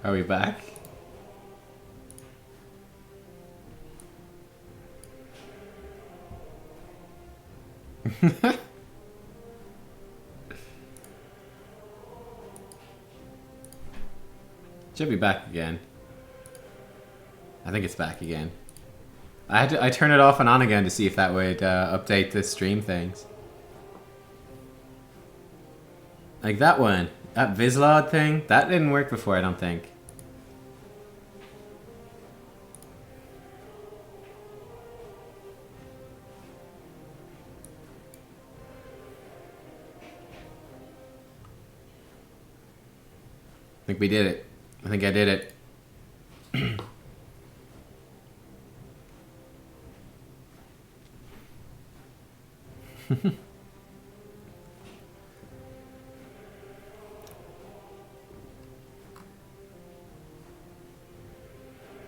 Are we back? Should be back again. I think it's back again. I turn it off and on again to see if that would update the stream things. Like that one, that Vizlod thing, that didn't work before, I don't think. I think we did it. I think I did it.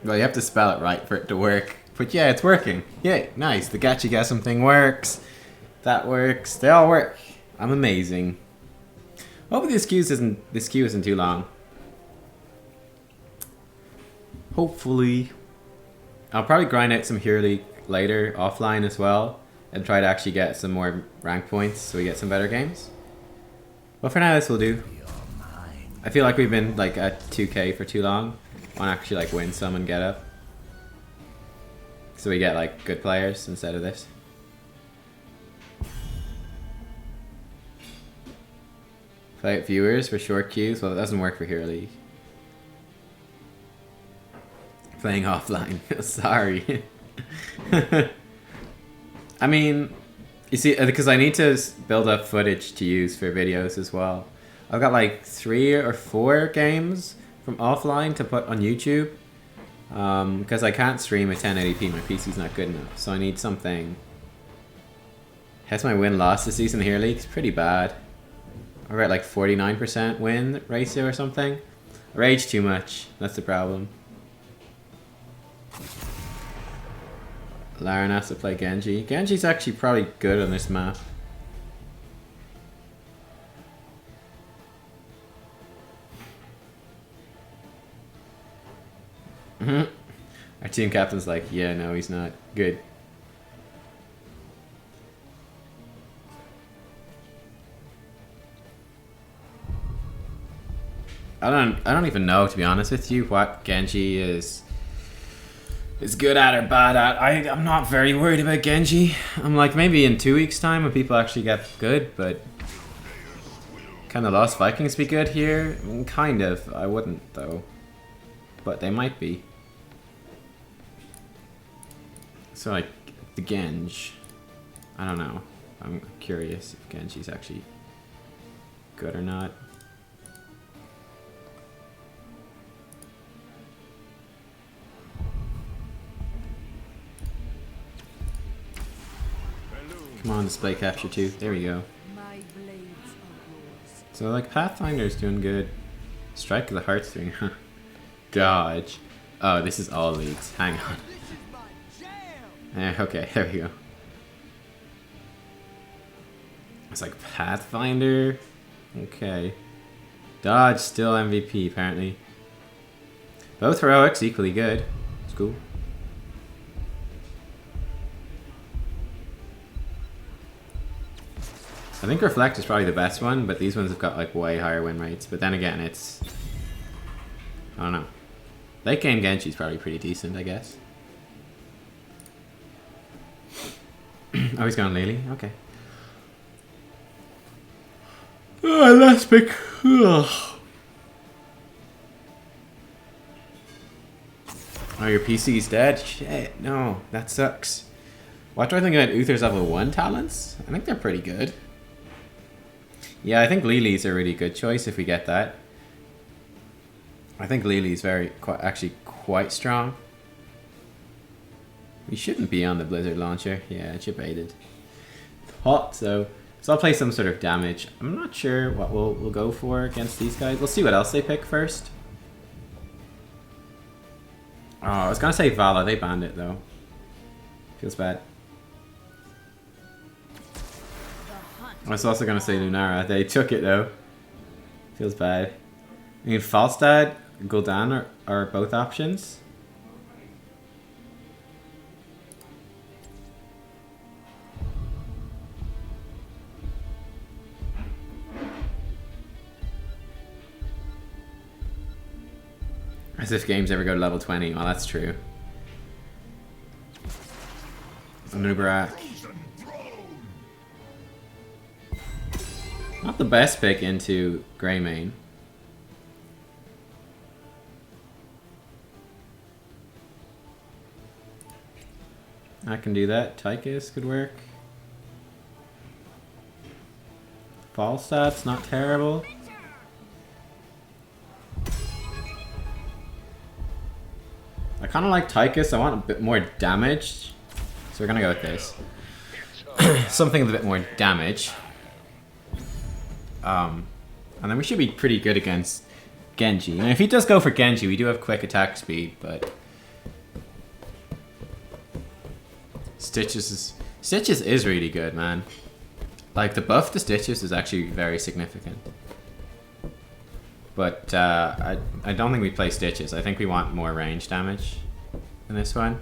Well, you have to spell it right for it to work. But yeah, it's working. Yay, nice. The Gachigasm thing works. That works. They all work. I'm amazing. Hopefully this queue isn't too long. Hopefully. I'll probably grind out some Hero League later, offline as well, and try to actually get some more rank points so we get some better games. But for now, this will do. I feel like we've been like at 2k for too long. I want to actually like win some and get up. So we get like good players instead of this. Play out viewers for short queues. Well, it doesn't work for Hero League. Playing offline. Sorry. I mean, you see, because I need to build up footage to use for videos as well. I've got like 3 or 4 games from offline to put on YouTube. Because I can't stream at 1080p, my PC's not good enough. So I need something. Has my win-loss this season here League? It's pretty bad. We're at like 49% win ratio or something. I rage too much, that's the problem. Lauren has to play Genji. Genji's actually probably good on this map. Our team captain's like, yeah, no, he's not good. I don't even know, to be honest with you, what Genji is good at or bad at. I'm not very worried about Genji. I'm like, maybe in 2 weeks time when people actually get good, but can the Lost Vikings be good here? I mean, kind of. I wouldn't though, but they might be. So like the Genji, I don't know. I'm curious if Genji's actually good or not. Come on, display capture 2. There we go. So like Pathfinder's doing good. Strike of the Heart's doing dodge. Oh, this is all leagues. Hang on. Okay, there we go. It's like Pathfinder. Okay. Dodge still MVP apparently. Both heroics equally good. It's cool. I think Reflect is probably the best one, but these ones have got like way higher win rates. But then again, it's... I don't know. Late game Genji's probably pretty decent, I guess. Oh, he's going Lily? Okay. Oh, last pick. Ugh. Oh, your PC's dead? Shit, no. That sucks. What do I think about Uther's level 1 talents? I think they're pretty good. Yeah, I think Lily's a really good choice if we get that. I think Lily's actually quite strong. We shouldn't be on the Blizzard launcher. Yeah, it's baited. Hot, so I'll play some sort of damage. I'm not sure what we'll go for against these guys. We'll see what else they pick first. Oh, I was gonna say Vala. They banned it though. Feels bad. I was also gonna say Lunara. They took it though. Feels bad. I mean, Falstad, Gul'dan are both options. As if games ever go to level 20. Well, that's true. Nubarak. Not the best pick into Greymane. I can do that. Tychus could work. Falstat's not terrible. I kind of like Tychus. I want a bit more damage. So we're going to go with this. Something with a bit more damage. And then we should be pretty good against Genji. And if he does go for Genji, we do have quick attack speed, but... Stitches is really good, man. Like, the buff to Stitches is actually very significant. But I don't think we play Stitches. I think we want more range damage in this one.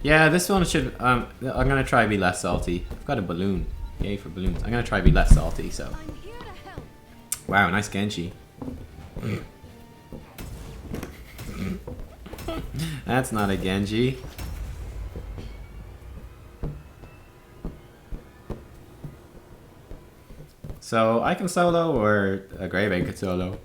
Yeah, this one should... I'm going to try to be less salty. I've got a balloon. Yay for balloons. I'm going to try to be less salty, so... Wow, nice Genji. That's not a Genji. So, I can solo, or a Greybane could solo.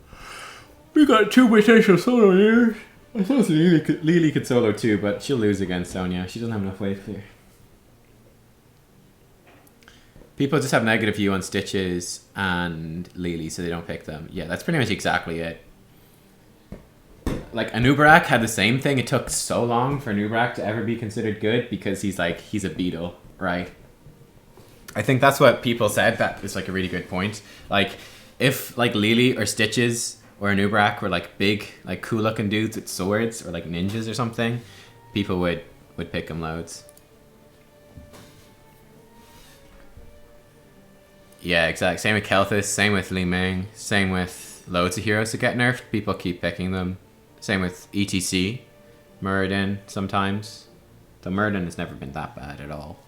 We got two potential solo here. I suppose Lily could solo too, but she'll lose against Sonya. She doesn't have enough wave clear. People just have negative view on Stitches and Lily, so they don't pick them. Yeah, that's pretty much exactly it. Like, Anubarak had the same thing. It took so long for Anubarak to ever be considered good because he's a beetle, right? I think that's what people said. That is like a really good point. Like, if like Lily or Stitches or Anubarak were like big, like cool looking dudes with swords or like ninjas or something, people would pick them loads. Yeah, exactly. Same with Kael'thas, same with Li Ming, same with loads of heroes that get nerfed. People keep picking them. Same with ETC, Muradin sometimes. Though Muradin has never been that bad at all.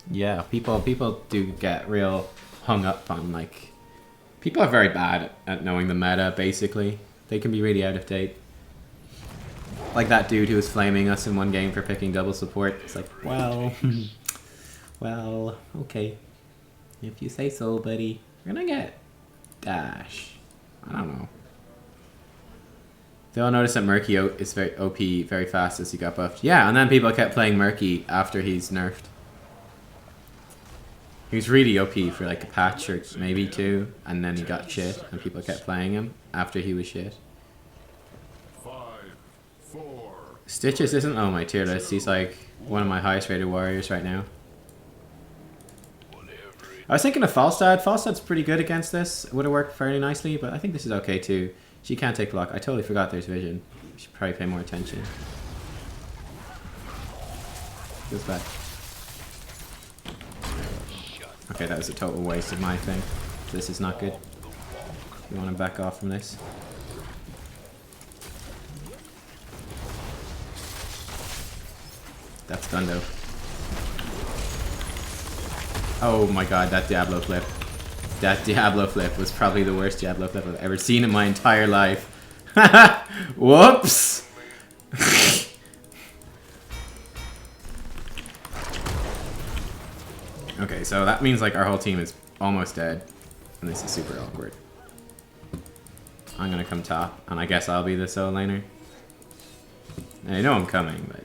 Yeah, people do get real hung up on, like... People are very bad at knowing the meta, basically. They can be really out of date. Like that dude who was flaming us in one game for picking double support. It's like, well... well, okay. If you say so, buddy. We're gonna get... Dash. I don't know. They all noticed that Murky is very OP very fast as he got buffed. Yeah, and then people kept playing Murky after he's nerfed. He was really OP for like a patch or maybe two, and then he got shit, and people kept playing him after he was shit. 5, 4. Stitches isn't on my tier list. He's like one of my highest rated warriors right now. I was thinking of Falstad. Falstad's pretty good against this. It would have worked fairly nicely, but I think this is okay too. She can't take block. I totally forgot there's vision. We should probably pay more attention. Goes back. Okay, that was a total waste of my thing. This is not good. You want to back off from this. That's Gundo. Oh my god, that Diablo flip. That Diablo flip was probably the worst Diablo flip I've ever seen in my entire life. Whoops! Okay, so that means like our whole team is almost dead. And this is super awkward. I'm gonna come top, and I guess I'll be the solo laner. And I know I'm coming, but...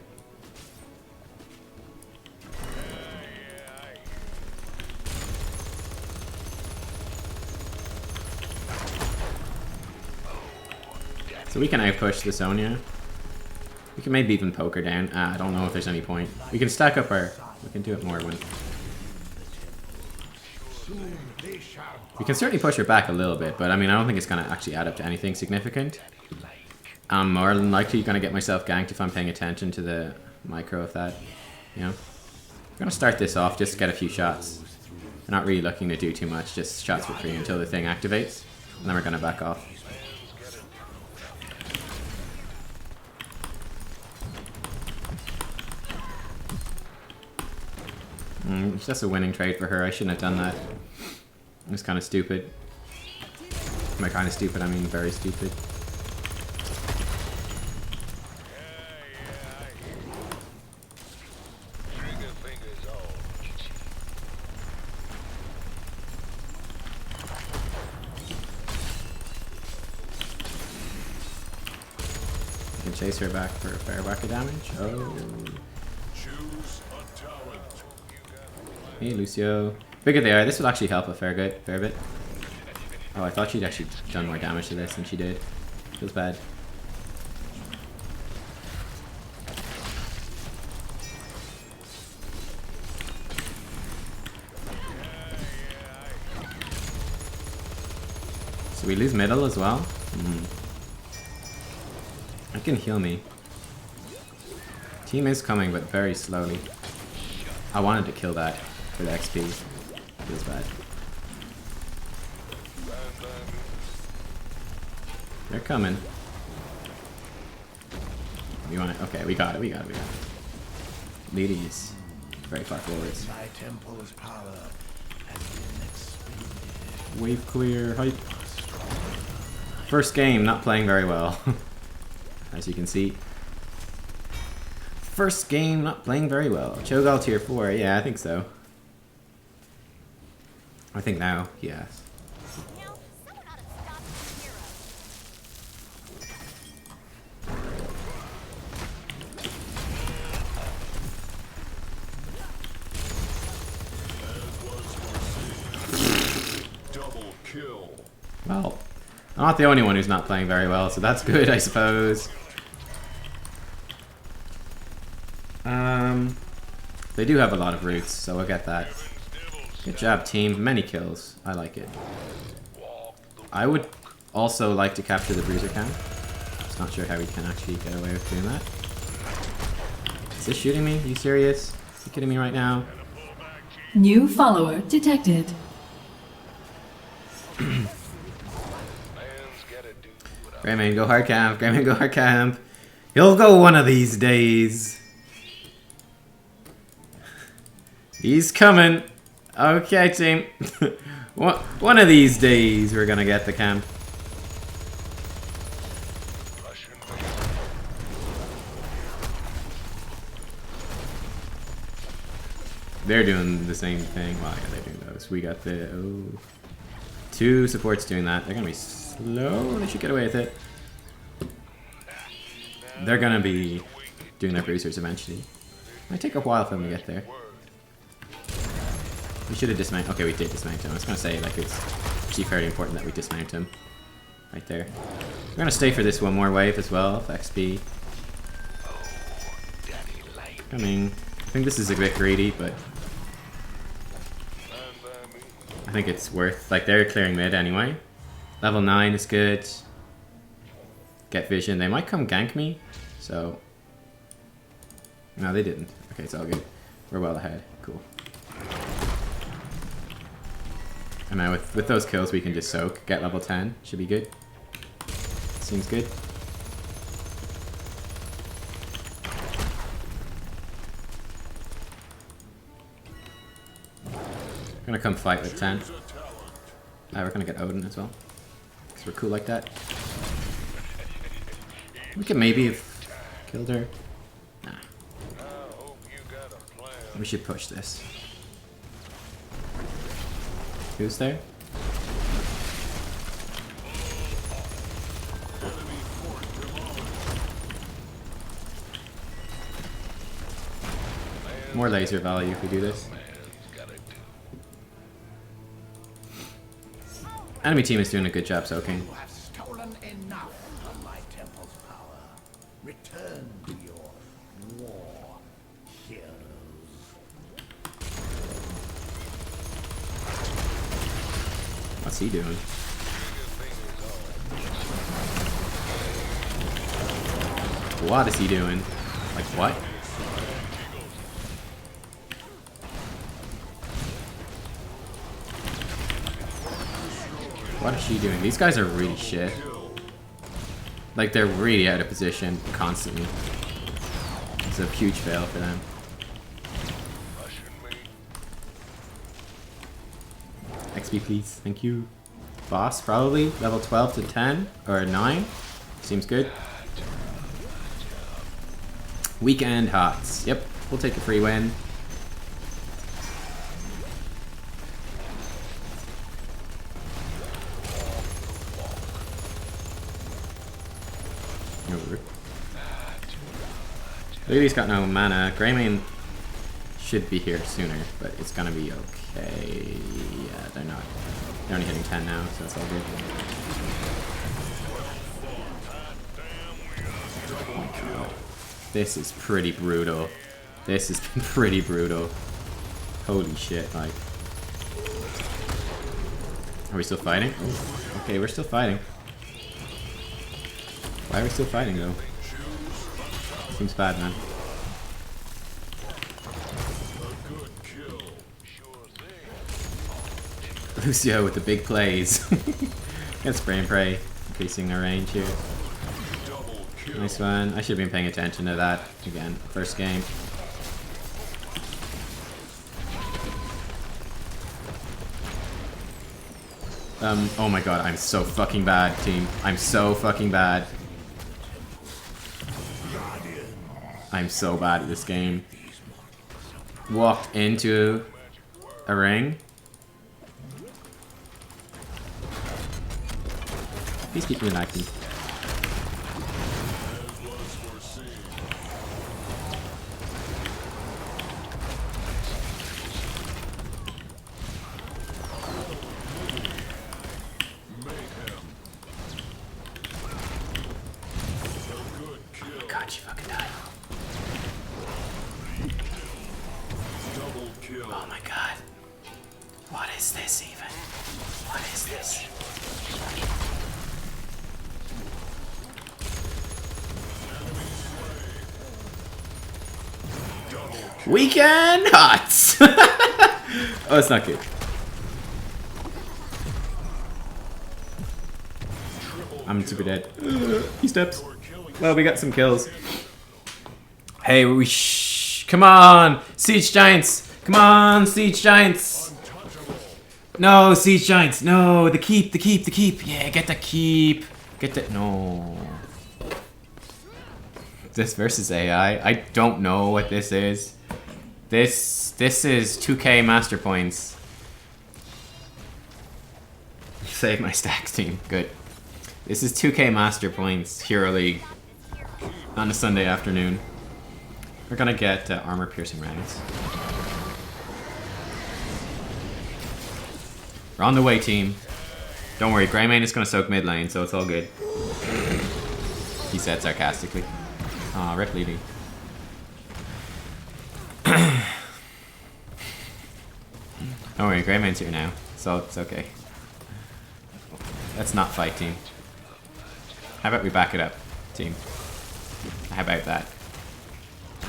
So we can outpush the Sonya. We can maybe even poke her down. I don't know if there's any point. We can stack up our... We can do it more when... We can certainly push her back a little bit, but I mean, I don't think it's going to actually add up to anything significant. I'm more than likely going to get myself ganked if I'm paying attention to the micro of that, you know? I'm going to start this off just to get a few shots. We're not really looking to do too much, just shots for free until the thing activates. And then we're going to back off. It's just a winning trade for her. I shouldn't have done that. It was kind of stupid. By kind of stupid, I mean very stupid. You can chase her back for a fair whack of damage. Oh. Hey, Lucio. Bigger they are. This will actually help a fair bit. Oh, I thought she'd actually done more damage to this than she did. Feels bad. So we lose middle as well? That can heal me. Team is coming, but very slowly. I wanted to kill that for the XP. Feels bad. They're coming. We want it. Okay, we got it. Ladies, very far forwards. My temple's power has been expended. Wave clear, hype. First game, not playing very well. As you can see. First game, not playing very well. Cho'Gall tier 4, yeah, I think so. I think now, yes. Well, I'm not the only one who's not playing very well, so that's good, I suppose. They do have a lot of roots, so we'll get that. Good job, team. Many kills. I like it. I would also like to capture the bruiser camp. Just not sure how we can actually get away with doing that. Is this shooting me? Are you serious? Are you kidding me right now? New follower detected. Greyman, go hard camp. Greyman, go hard camp. You'll go one of these days. He's coming. Okay, team. One of these days we're gonna get the camp. They're doing the same thing. Well, yeah, they're doing those. We got the... Oh. 2 supports doing that. They're gonna be slow. They should get away with it. They're gonna be doing their bruisers eventually. Might take a while for them to get there. We should have dismounted. Okay, we did dismount him. I was gonna say, like, it's actually fairly important that we dismount him. Right there. We're gonna stay for this one more wave as well, for XP. Coming. I think this is a bit greedy, but I think it's worth. Like, they're clearing mid anyway. Level 9 is good. Get vision. They might come gank me, so... No, they didn't. Okay, it's all good. We're well ahead. Cool. And now with those kills we can just soak, get level 10, should be good. Seems good. Gonna come fight with 10. We're gonna get Odin as well. Because we're cool like that. We could maybe have killed her. Nah. We should push this. Who's there? More laser value if we do this. Enemy team is doing a good job soaking. You have stolen enough of my temple's power. Return to your war heroes. What's he doing? What is he doing? Like what? What is she doing? These guys are really shit. Like, they're really out of position constantly. It's a huge fail for them. XP, please. Thank you. Boss, probably. Level 12 to 10. Or 9. Seems good. Weekend Hots. Yep, we'll take a free win. Ludy's got no mana. Greymane should be here sooner, but it's gonna be okay. Yeah, they're not. They're only hitting 10 now, so that's all good. Oh my god. This is pretty brutal. This has been pretty brutal. Holy shit, like. Are we still fighting? Oh, okay, we're still fighting. Why are we still fighting though? Seems bad, man. Lucio with the big plays. Get spray and pray, increasing our range here. Nice one. I should have been paying attention to that again. First game. Oh my god, I'm so fucking bad, team. I'm so fucking bad. I'm so bad at this game. Walked into a ring. Please keep me active. Weekend Hots! Oh, it's not good. I'm super dead. He steps. Well, we got some kills. Hey, come on! Siege Giants! Come on, Siege Giants! No, Siege Giants! No, the keep, the keep, the keep! Yeah, get the keep! Get the... No. This versus AI? I don't know what this is. This is 2k master points. Save my stacks, team. Good. This is 2k master points, Hero League. On a Sunday afternoon. We're gonna get armor piercing rounds. We're on the way, team. Don't worry, Greymane is gonna soak mid lane, so it's all good. He said sarcastically. Aw, rip Levy. Don't worry, Greymane's here now, so it's okay. Let's not fight, team. How about we back it up, team? How about that?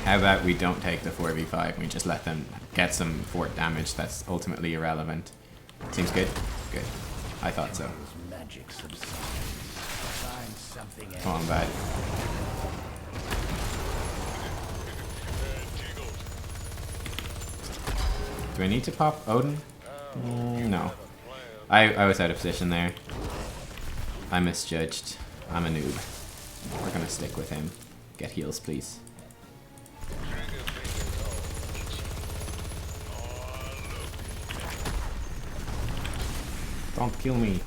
How about we don't take the 4v5 and we just let them get some fort damage that's ultimately irrelevant? Seems good? Good. I thought so. Come on, bad. Do I need to pop Odin? No. I was out of position there. I misjudged. I'm a noob. We're gonna stick with him. Get heals, please. Don't kill me.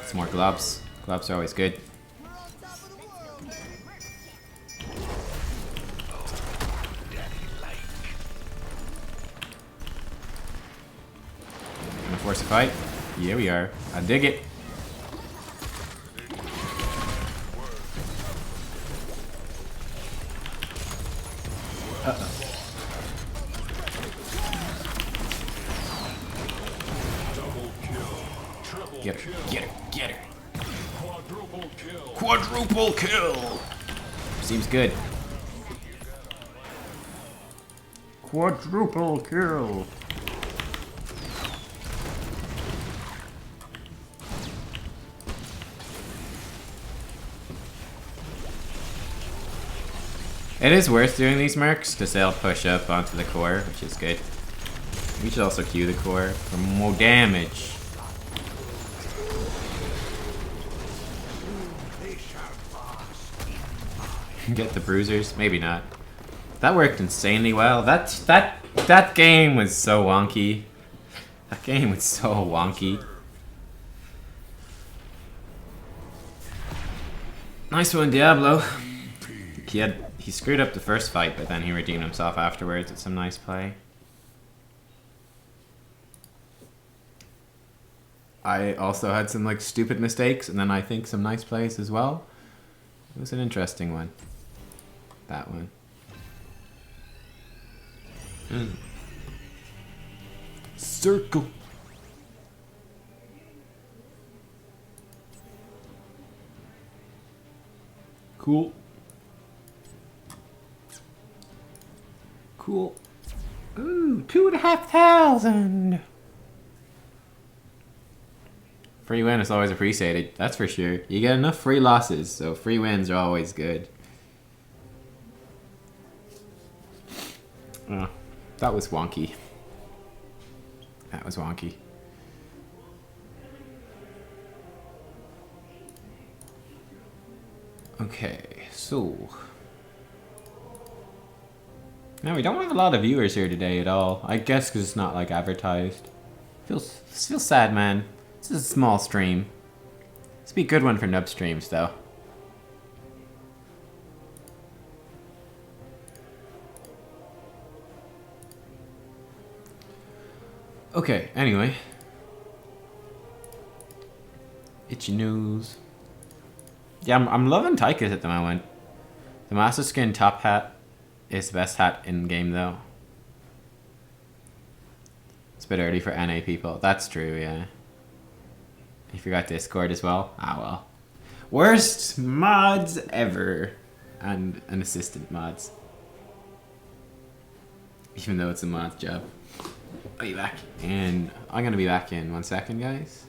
Some more gloves. Gloves are always good. Force a fight? Yeah, we are. I dig it. Uh-oh. Get her, get her, get her. Quadruple kill! Seems good. Quadruple kill! It is worth doing these mercs because they'll push up onto the core, which is good. We should also queue the core for more damage. Get the bruisers? Maybe not. That worked insanely well. That game was so wonky. That game was so wonky. Nice one, Diablo. He screwed up the first fight, but then he redeemed himself afterwards with some nice play. I also had some like stupid mistakes, and then I think some nice plays as well. It was an interesting one. That one. Circle. Cool. Cool. Ooh, 2,500. Free win is always appreciated, that's for sure. You get enough free losses, so free wins are always good. Oh, that was wonky. That was wonky. Okay, so... Now we don't have a lot of viewers here today at all. I guess because it's not like advertised. Feels sad, man. This is a small stream. This would be a good one for nub streams, though. Okay, anyway. Itchy news. Yeah, I'm loving Tychus at the moment. The Master Skin top hat is the best hat in game, though. It's a bit early for NA people. That's true, yeah. You forgot Discord as well? Ah, well. Worst mods ever. And an assistant mods. Even though it's a mod's job. I'll be back. And I'm going to be back in 1 second, guys.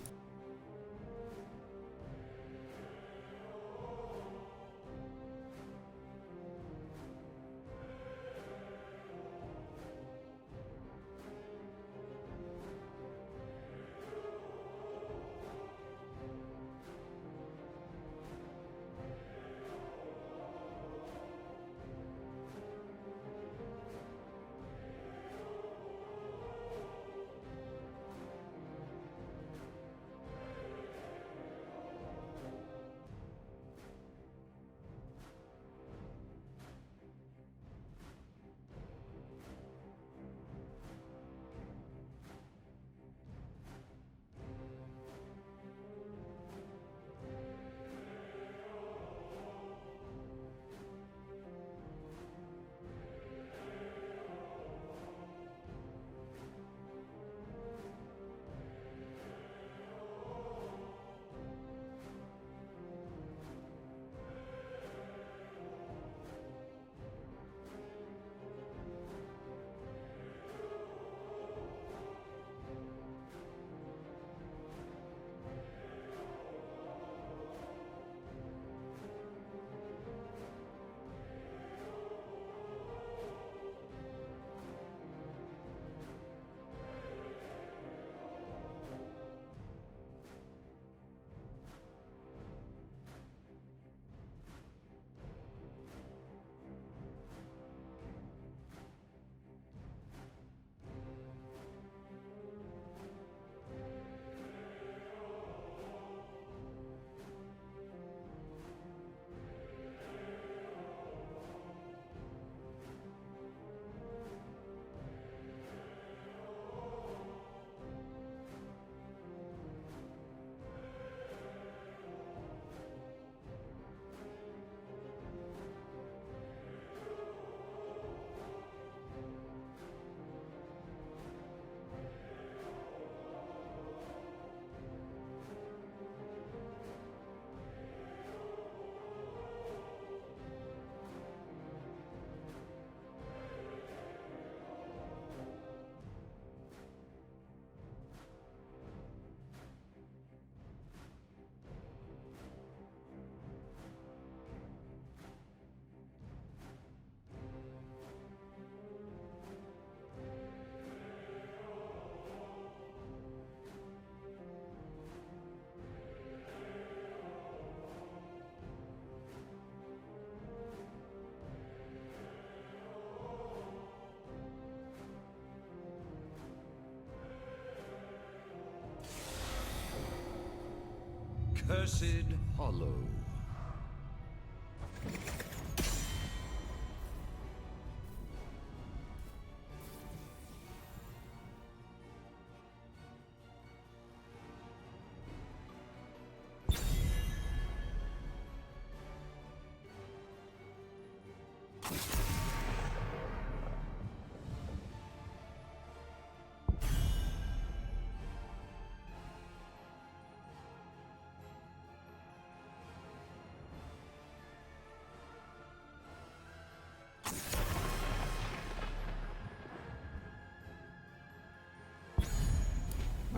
Accursed Hollow.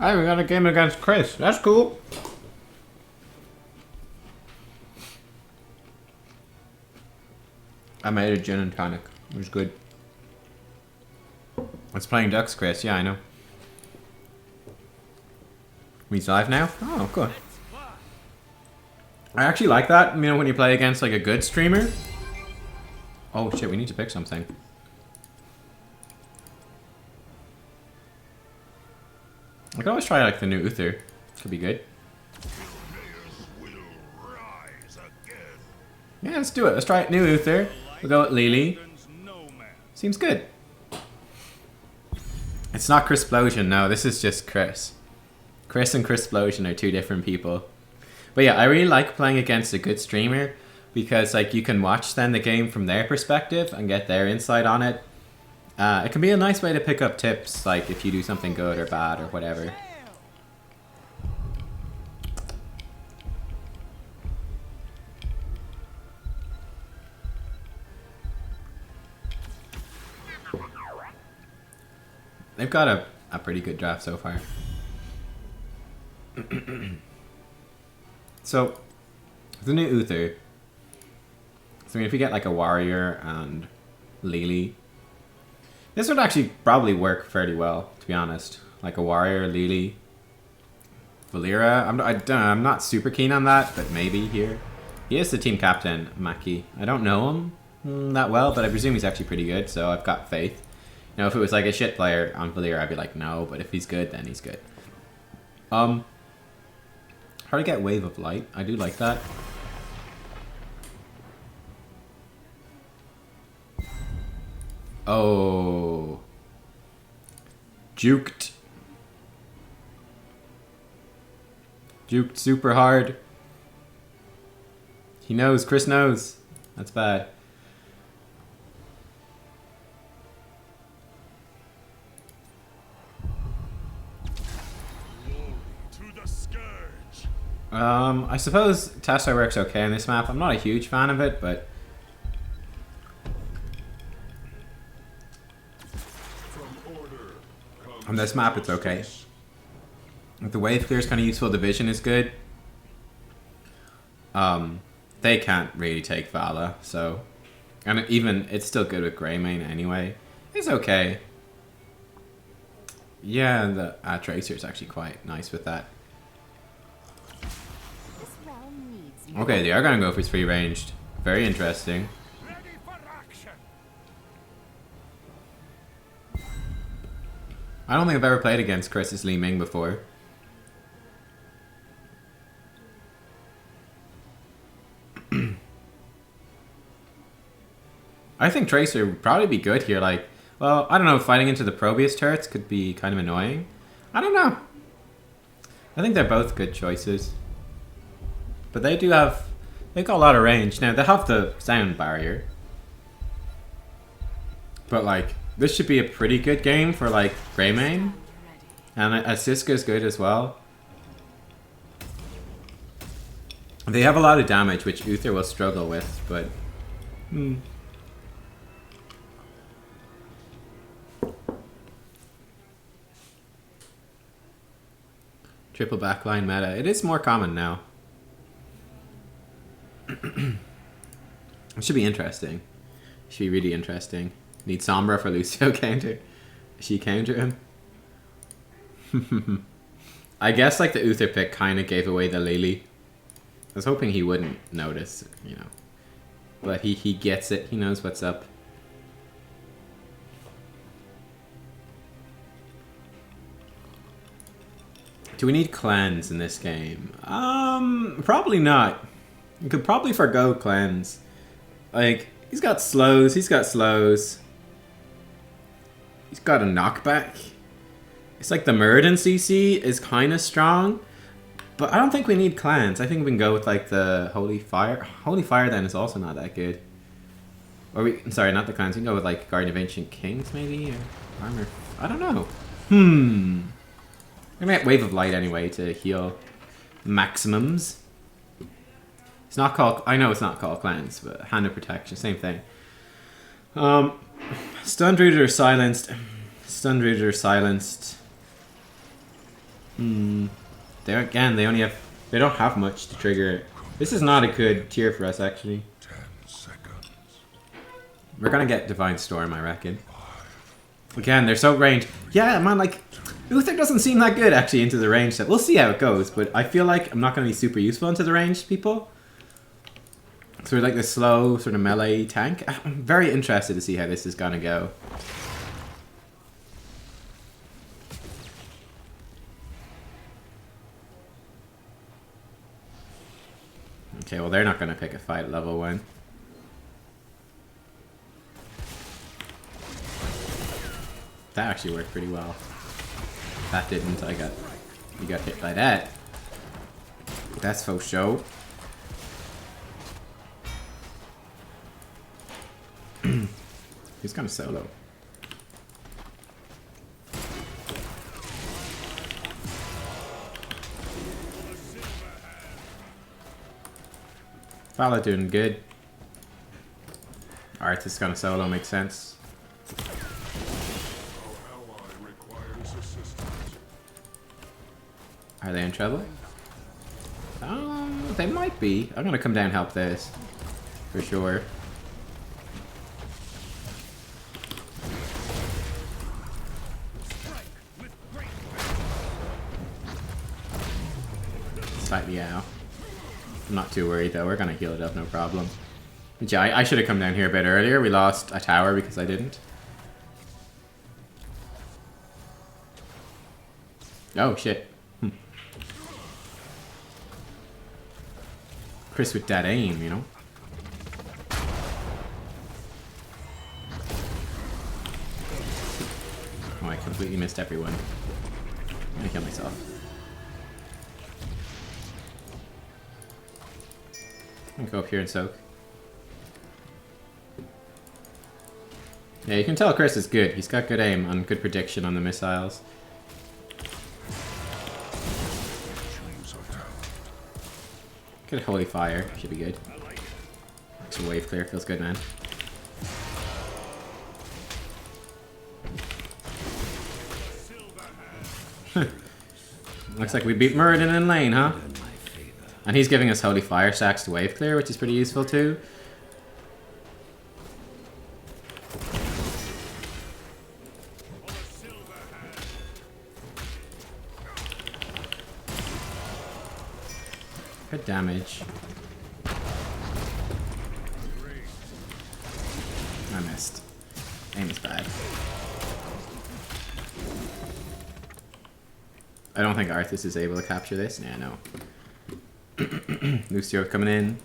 Hey, we got a game against Chris. That's cool. I made a gin and tonic. It was good. It's playing ducks, Chris. Yeah, I know. He's live now? Oh, good. I actually like that, you know, when you play against like a good streamer. Oh shit, we need to pick something. I could always try like the new Uther. Could be good. Yeah, let's do it. Let's try new Uther. We'll go with Lily. Seems good. It's not Chrisplosion, no. This is just Chris. Chris and Chrisplosion are two different people. But yeah, I really like playing against a good streamer because like you can watch then the game from their perspective and get their insight on it. It can be a nice way to pick up tips, like if you do something good or bad or whatever. They've got a pretty good draft so far. So, the new Uther. So, I mean, if you get like a warrior and Lily, this would actually probably work fairly well, to be honest. Like a warrior, Lily, Valera. I'm not super keen on that, but maybe here. He is the team captain, Maki. I don't know him that well, but I presume he's actually pretty good, so I've got faith. You know, if it was like a shit player on Valera, I'd be like, no, but if he's good, then he's good. Hard to get Wave of Light. I do like that. Oh. Juked. Juked super hard. He knows. Chris knows. That's bad. I suppose Tesla works okay on this map. I'm not a huge fan of it, but on this map it's okay. The wave clear is kind of useful. The vision is good. They can't really take Vala, so, and even it's still good with Greymane anyway. It's okay. Yeah, and the Tracer is actually quite nice with that. Okay, they are gonna go for free ranged. Very interesting. I don't think I've ever played against Chris's Li Ming before. I think Tracer would probably be good here. Like, well, I don't know. Fighting into the Probius turrets could be kind of annoying. I don't know. I think they're both good choices. But they do have... They've got a lot of range. Now, they have the sound barrier. But, like, this should be a pretty good game for, like, Greymane. And Siska's good as well. They have a lot of damage, which Uther will struggle with, but... Triple backline meta. It is more common now. It should be interesting. It should be really interesting. Need Sombra for Lucio counter. She counter him. I guess like the Uther pick kind of gave away the Lily. I was hoping he wouldn't notice, you know. But he gets it. He knows what's up. Do we need cleanse in this game? Probably not. You could probably forgo cleanse. Like, he's got slows, he's got slows. He's got a knockback. It's like the Muradin CC is kind of strong, but I don't think we need cleanse. I think we can go with like the Holy Fire. Holy Fire then is also not that good. Or sorry, not the cleanse. We can go with like Guardian of Ancient Kings maybe, or Armor. I don't know. I'm gonna get Wave of Light anyway to heal maximums. It's not called. I know it's not called cleanse, but Hand of Protection, same thing. Stunned Rooted or silenced. Stunned Rooted or silenced. They only have. They don't have much to trigger it. This is not a good tier for us actually. 10 seconds. We're gonna get Divine Storm, I reckon. Again, they're so ranged. Yeah, man, like Uther doesn't seem that good actually into the range set. We'll see how it goes, but I feel like I'm not gonna be super useful into the ranged people. So we're like the slow sort of melee tank. I'm very interested to see how this is gonna go. Okay, well they're not gonna pick a fight at level 1. That actually worked pretty well. That didn't. You got hit by that. That's faux show. He's kind of solo. Fala doing good. Alright, this is gonna solo, makes sense. Are they in trouble? They might be. I'm gonna come down and help this. For sure. Slightly out. I'm not too worried though. We're gonna heal it up, no problem. But yeah, I should have come down here a bit earlier. We lost a tower because I didn't. Oh shit. Chris with that aim, you know? Oh, I completely missed everyone. I'm gonna kill myself. I'm gonna go up here and soak. Yeah, you can tell Chris is good. He's got good aim and good prediction on the missiles. Good Holy Fire. Should be good. Extra wave clear. Feels good, man. Looks like we beat Muradin in lane, huh? And he's giving us Holy Fire stacks to wave clear, which is pretty useful too. Good damage. I missed. Aim is bad. I don't think Arthas is able to capture this. Yeah, no. Lucio coming in.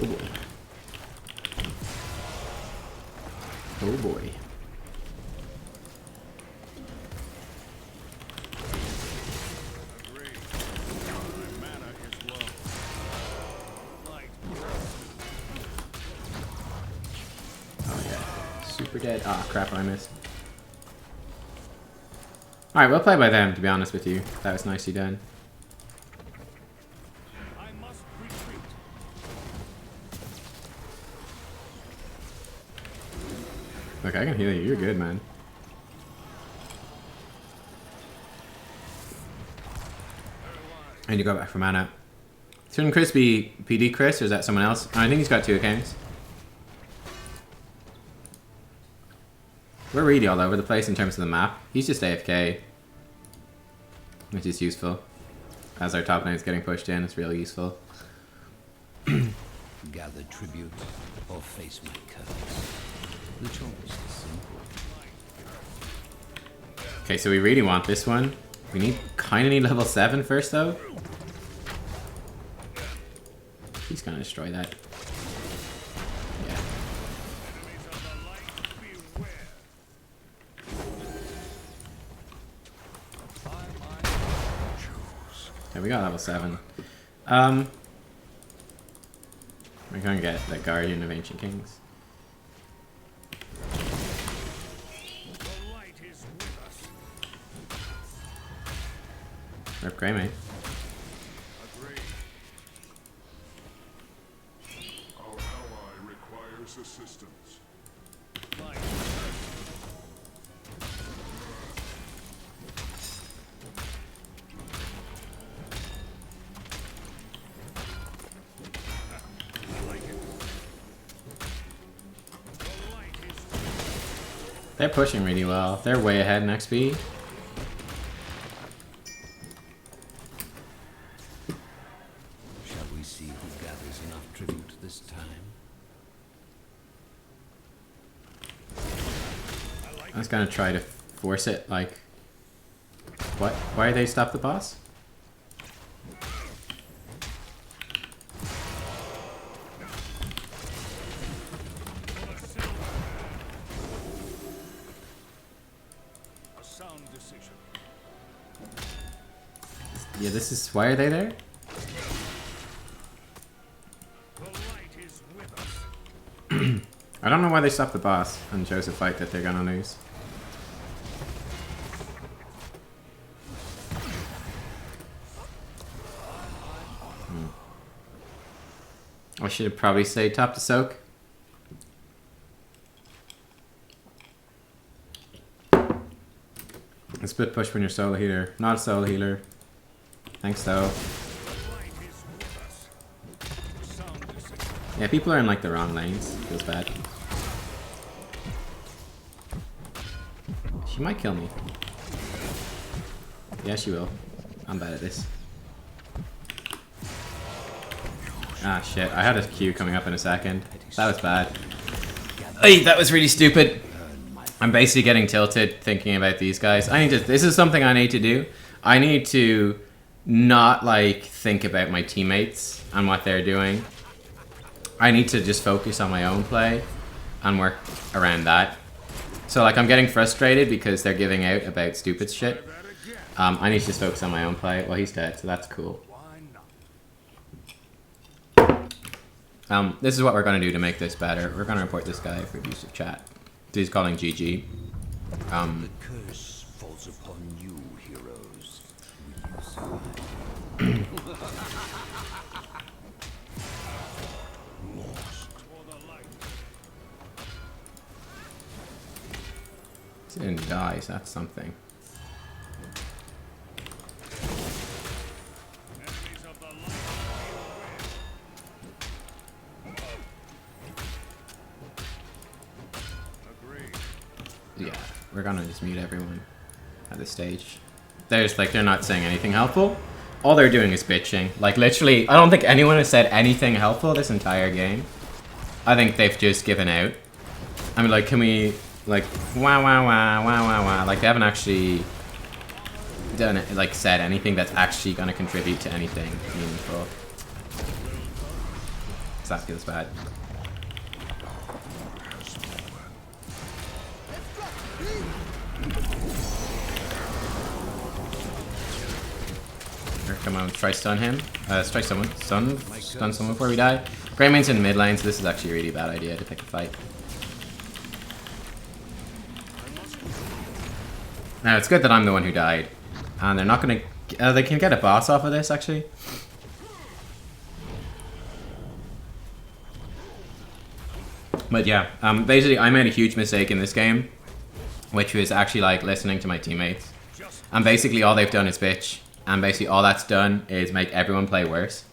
Oh boy. Oh boy. Oh yeah. Super dead. Ah, crap, I missed. Alright, we'll play by them, to be honest with you. That was nicely done. Look, I can heal you. You're good, man. I need to go back for mana. Shouldn't Chris be PD Chris, or is that someone else? Oh, I think he's got 2 accounts. We're really all over the place in terms of the map. He's just AFK, which is useful. As our top lane is getting pushed in, it's really useful. Gather tribute or face my curse. The choice is simple. Okay, so we really want this one. We kind of need level 7 first, though. He's gonna destroy that. Yeah. Okay, we got level 7. We're gonna get the Guardian of Ancient Kings. Rip Greymane. Our ally requires assistance. They're pushing really well. They're way ahead in XP. Shall we see who gathers enough tribute this time? I was gonna try to force it, like... What? Why did they stop the boss? Yeah, this is... Why are they there? I don't know why they stopped the boss and chose a fight that they're gonna lose. I should have probably stayed top to soak. A split push when you're solo healer. Not a solo healer. Thanks though. Yeah, people are in like the wrong lanes. Feels bad. She might kill me. Yeah, she will. I'm bad at this. Ah, shit. I had a Q coming up in a second. That was bad. Hey, that was really stupid. I'm basically getting tilted thinking about these guys. This is something I need to do. I need to not, like, think about my teammates and what they're doing. I need to just focus on my own play and work around that. So, like, I'm getting frustrated because they're giving out about stupid shit. I need to just focus on my own play. Well, he's dead, so that's cool. This is what we're going to do to make this better. We're going to report this guy for abuse of chat. He's calling GG. The curse falls upon you, heroes. He didn't die, so that's something. Yeah, we're gonna just mute everyone at this stage. They're not saying anything helpful. All they're doing is bitching. Like, literally, I don't think anyone has said anything helpful this entire game. I think they've just given out. I mean, like, can we, like, wah wah wah wah wah wah. Like, they haven't actually done it, like, said anything that's actually gonna contribute to anything meaningful. So that feels bad. Come on, try stun him. Try someone. Stun someone before we die. Greymane's in the mid lane, so this is actually a really bad idea to pick a fight. Now, it's good that I'm the one who died. And they're not gonna... they can get a boss off of this, actually. But yeah, basically I made a huge mistake in this game. Which was actually, like, listening to my teammates. And basically all they've done is bitch. And basically all that's done is make everyone play worse.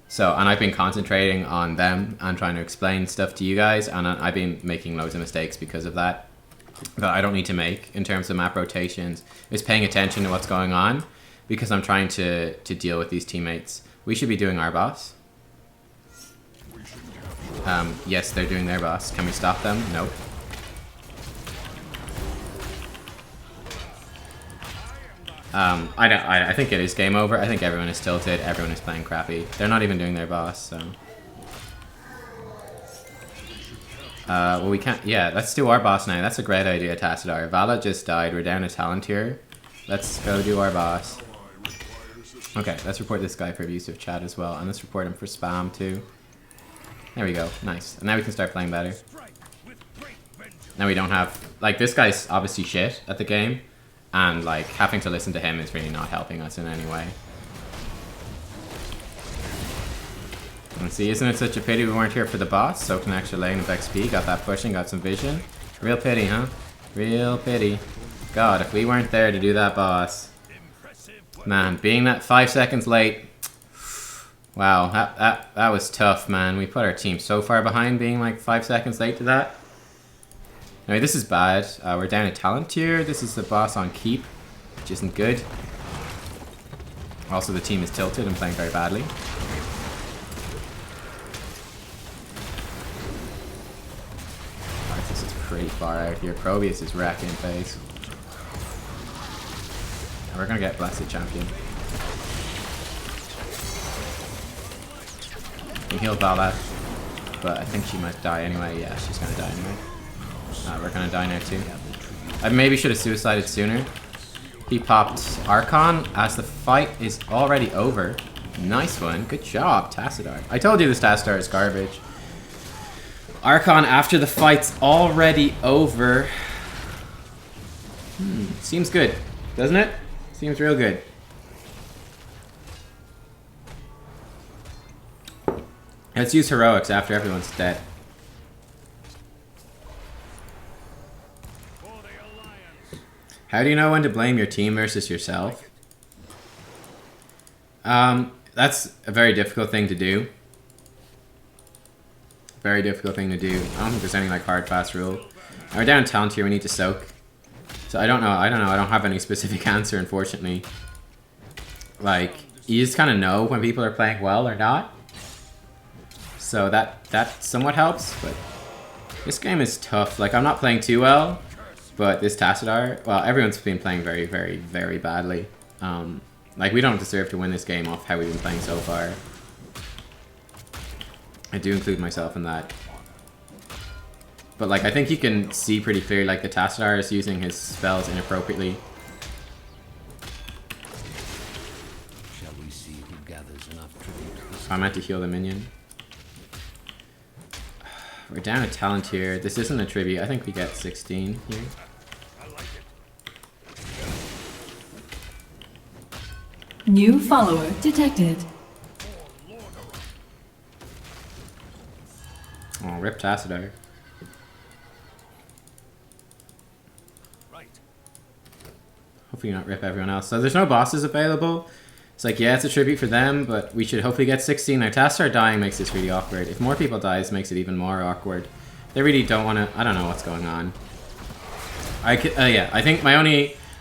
So, and I've been concentrating on them and trying to explain stuff to you guys, and I've been making loads of mistakes because of that. that I don't need to make in terms of map rotations is paying attention to what's going on, because I'm trying to deal with these teammates. We should be doing our boss. Yes, they're doing their boss. Can we stop them? Nope. I think it is game over. I think everyone is tilted. Everyone is playing crappy. They're not even doing their boss, so. Well, we can't. Yeah, let's do our boss now. That's a great idea, Tassadar. Vala just died. We're down a talent here. Let's go do our boss. Okay, let's report this guy for abusive chat as well, and let's report him for spam too. There we go. Nice. And now we can start playing better. Now we don't have... Like, this guy's obviously shit at the game. And, like, having to listen to him is really not helping us in any way. And see, isn't it such a pity we weren't here for the boss? Soaked an extra lane of XP, got that pushing, got some vision. Real pity, huh? Real pity. God, if we weren't there to do that boss... Man, being that 5 seconds late... Wow, that was tough, man. We put our team so far behind being like 5 seconds late to that. Anyway, this is bad. We're down a talent tier. This is the boss on keep, which isn't good. Also, the team is tilted and playing very badly. Alright, this is pretty far out here. Probius is wrecking face. And we're gonna get Blessed Champion. We healed Vala, but I think she might die anyway. Yeah, she's gonna die anyway. We're gonna die now too. I maybe should have suicided sooner. He popped Archon as the fight is already over. Nice one. Good job, Tassadar. I told you this Tassadar is garbage. Archon after the fight's already over. Seems good, doesn't it? Seems real good. Let's use heroics after everyone's dead. How do you know when to blame your team versus yourself? That's a very difficult thing to do. Very difficult thing to do. I don't think there's any like hard fast rule. We're down talent here, we need to soak. So I don't know, I don't have any specific answer, unfortunately. Like, you just kind of know when people are playing well or not. So that somewhat helps, but this game is tough. Like, I'm not playing too well, but this Tassadar, well, everyone's been playing very, very, very badly. Like, we don't deserve to win this game off how we've been playing so far. I do include myself in that. But, like, I think you can see pretty clearly, like, the Tassadar is using his spells inappropriately. Shall we see who gathers enough tribute to this? I meant to heal the minion. We're down a talent here. This isn't a tribute. I think we get 16 here. New follower detected. Oh, rip Tassadar. Hopefully not rip everyone else. So there's no bosses available. It's like, yeah, it's a tribute for them, but we should hopefully get 16. Now, Tassadar dying makes this really awkward. If more people die, it makes it even more awkward. They really don't want to... I don't know what's going on. Yeah, I think the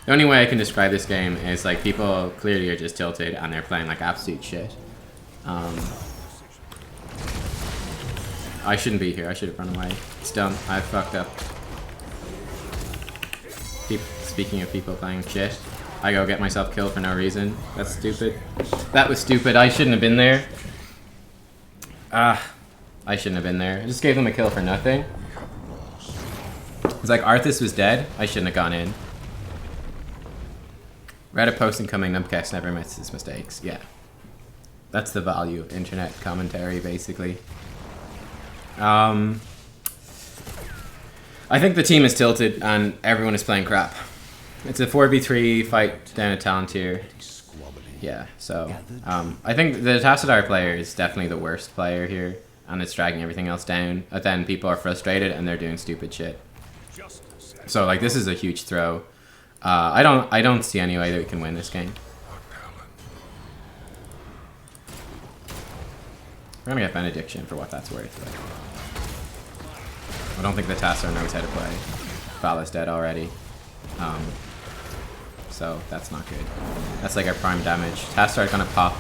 only way I can describe this game is, like, people clearly are just tilted and they're playing, like, absolute shit. I shouldn't be here. I should have run away. It's done. I fucked up. Speaking of people playing shit, I go get myself killed for no reason. That's stupid. That was stupid. I shouldn't have been there. I shouldn't have been there. I just gave them a kill for nothing. It's like Arthas was dead. I shouldn't have gone in. Reddit post incoming, Numpcast never misses mistakes. Yeah. That's the value of internet commentary, basically. I think the team is tilted and everyone is playing crap. It's a 4v3 fight down a talent tier. Yeah, so I think the Tassadar player is definitely the worst player here, and it's dragging everything else down. But then people are frustrated and they're doing stupid shit. So like, this is a huge throw. I don't see any way that we can win this game. We're gonna get Benediction for what that's worth. But I don't think the Tassadar knows how to play. Vala's dead already. So that's not good. That's like our prime damage. Tastar's gonna pop.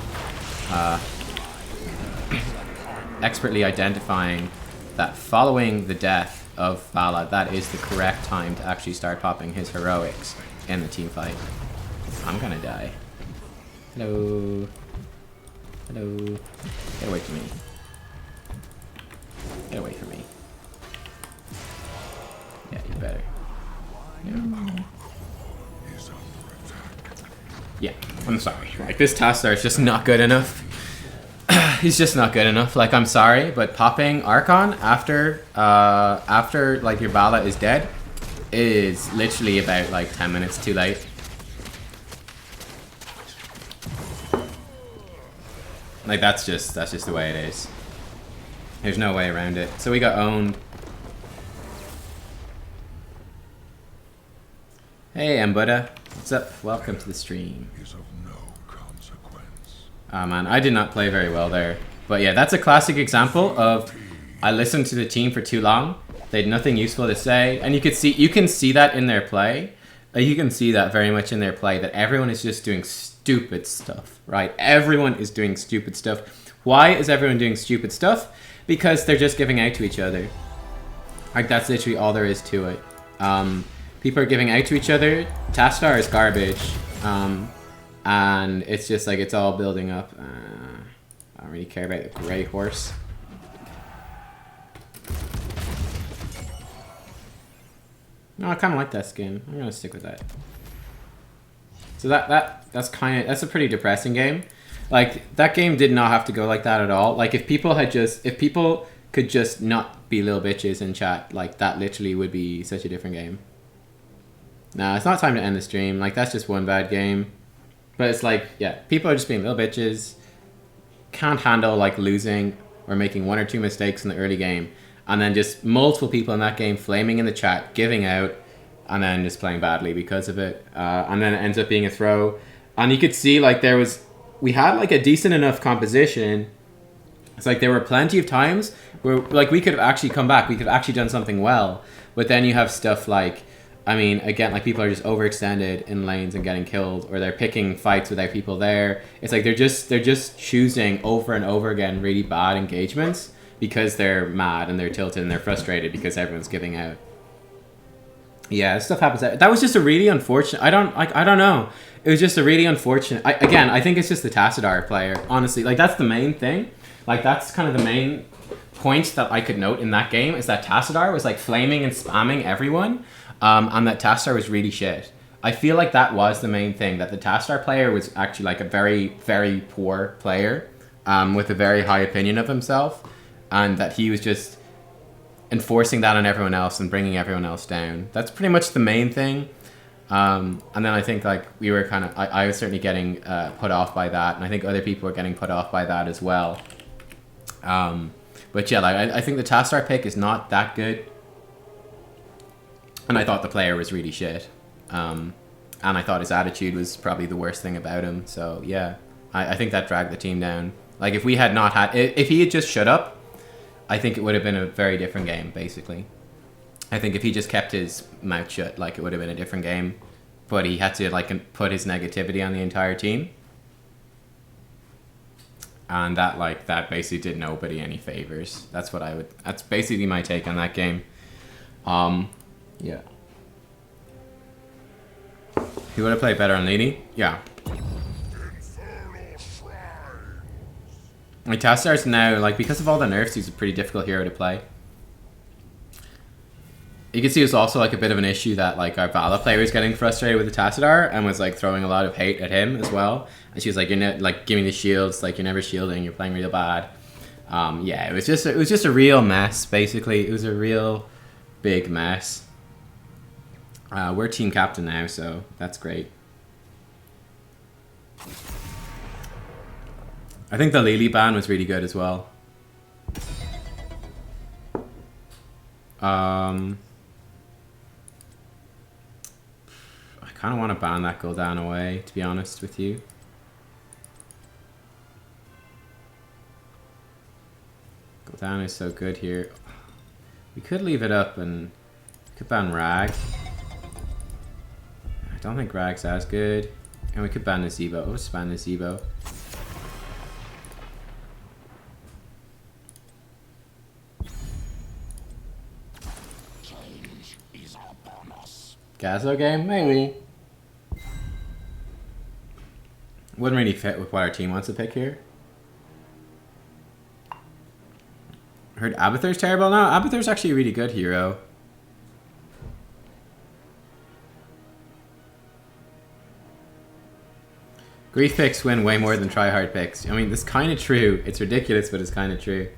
Expertly identifying that following the death of Vala, that is the correct time to actually start popping his heroics in the team fight. I'm gonna die. Hello. Hello. Get away from me. Get away from me. Yeah, you better. Yeah, I'm sorry. Like, this Tastar is just not good enough. He's just not good enough. Like, I'm sorry, but popping Archon after like your Vala is dead is literally about like 10 minutes too late. Like, that's just the way it is. There's no way around it. So we got owned. Hey, Buddha. What's up? Welcome to the stream. Is of no consequence. Oh man, I did not play very well there. But yeah, that's a classic example of I listened to the team for too long. They had nothing useful to say, and you can see that in their play. You can see that very much in their play, that everyone is just doing stupid stuff, right? Everyone is doing stupid stuff. Why is everyone doing stupid stuff? Because they're just giving out to each other. Like, that's literally all there is to it. People are giving out to each other. Tastar is garbage. And it's just like, it's all building up. I don't really care about the Grey Horse. No, I kind of like that skin. I'm gonna stick with that. So that's a pretty depressing game. Like, that game did not have to go like that at all. Like, if people could just not be little bitches in chat, like, that literally would be such a different game. Nah, it's not time to end the stream. Like, that's just one bad game. But it's like, yeah, people are just being little bitches. Can't handle, like, losing or making one or two mistakes in the early game. And then just multiple people in that game flaming in the chat, giving out, and then just playing badly because of it. And then it ends up being a throw. And you could see, like, we had, like, a decent enough composition. It's like there were plenty of times where, like, we could have actually come back. We could have actually done something well. But then you have stuff like, I mean, again, like, people are just overextended in lanes and getting killed, or they're picking fights without people there. It's like they're just choosing over and over again really bad engagements because they're mad and they're tilted and they're frustrated because everyone's giving out. Yeah, stuff happens. That was just a really unfortunate. I don't know. It was just a really unfortunate. I think it's just the Tassadar player. Honestly, like, that's the main thing. Like, that's kind of the main point that I could note in that game, is that Tassadar was, like, flaming and spamming everyone. And that Tastar was really shit. I feel like that was the main thing, that the Tastar player was actually, like, a very, very poor player with a very high opinion of himself, and that he was just enforcing that on everyone else and bringing everyone else down. That's pretty much the main thing. And then I think, like, we were kind of... I was certainly getting put off by that, and I think other people were getting put off by that as well. But yeah, like, I think the Tastar pick is not that good. And I thought the player was really shit. And I thought his attitude was probably the worst thing about him. So, yeah. I think that dragged the team down. Like, if we had not had... If he had just shut up, I think it would have been a very different game, basically. I think if he just kept his mouth shut, like, it would have been a different game. But he had to, like, put his negativity on the entire team. And that, like, that basically did nobody any favors. That's basically my take on that game. Yeah. Who would have played better on Lady? Yeah. Like, Tastar's now, like, because of all the nerfs, he's a pretty difficult hero to play. You can see it's also, like, a bit of an issue that, like, our Vala player was getting frustrated with the Tassadar and was, like, throwing a lot of hate at him as well. And she was like, "You're not, like, give me the shields, like, you're never shielding, you're playing real bad." Yeah, it was just a real mess, basically. It was a real big mess. We're team captain now, so that's great. I think the Lily ban was really good as well. I kind of want to ban that Gul'dan away, to be honest with you. Gul'dan is so good here. We could leave it up and Could ban Rag. I don't think Rag's as good. And we could ban Nazebo. Let's ban Nazebo. Gazlo game? Maybe. Wouldn't really fit with what our team wants to pick here. Heard Abathur's terrible? No, Abathur's actually a really good hero. Grief picks win way more than tryhard picks. I mean, that's kind of true. It's ridiculous, but it's kind of true.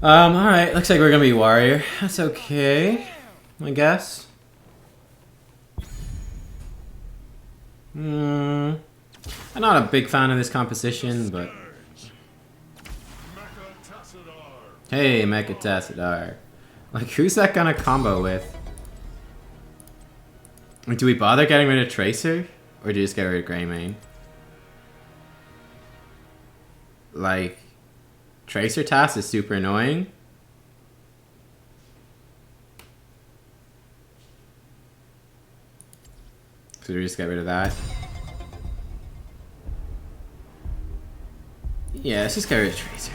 Alright. Looks like we're going to be Warrior. That's okay, I guess. I'm not a big fan of this composition, but... Hey, Mecha Tassadar. Like, who's that gonna combo with? Do we bother getting rid of Tracer? Or do you just get rid of Greymane? Like, Tracer Task is super annoying. So we just get rid of that. Yeah, let's just get rid of Tracer.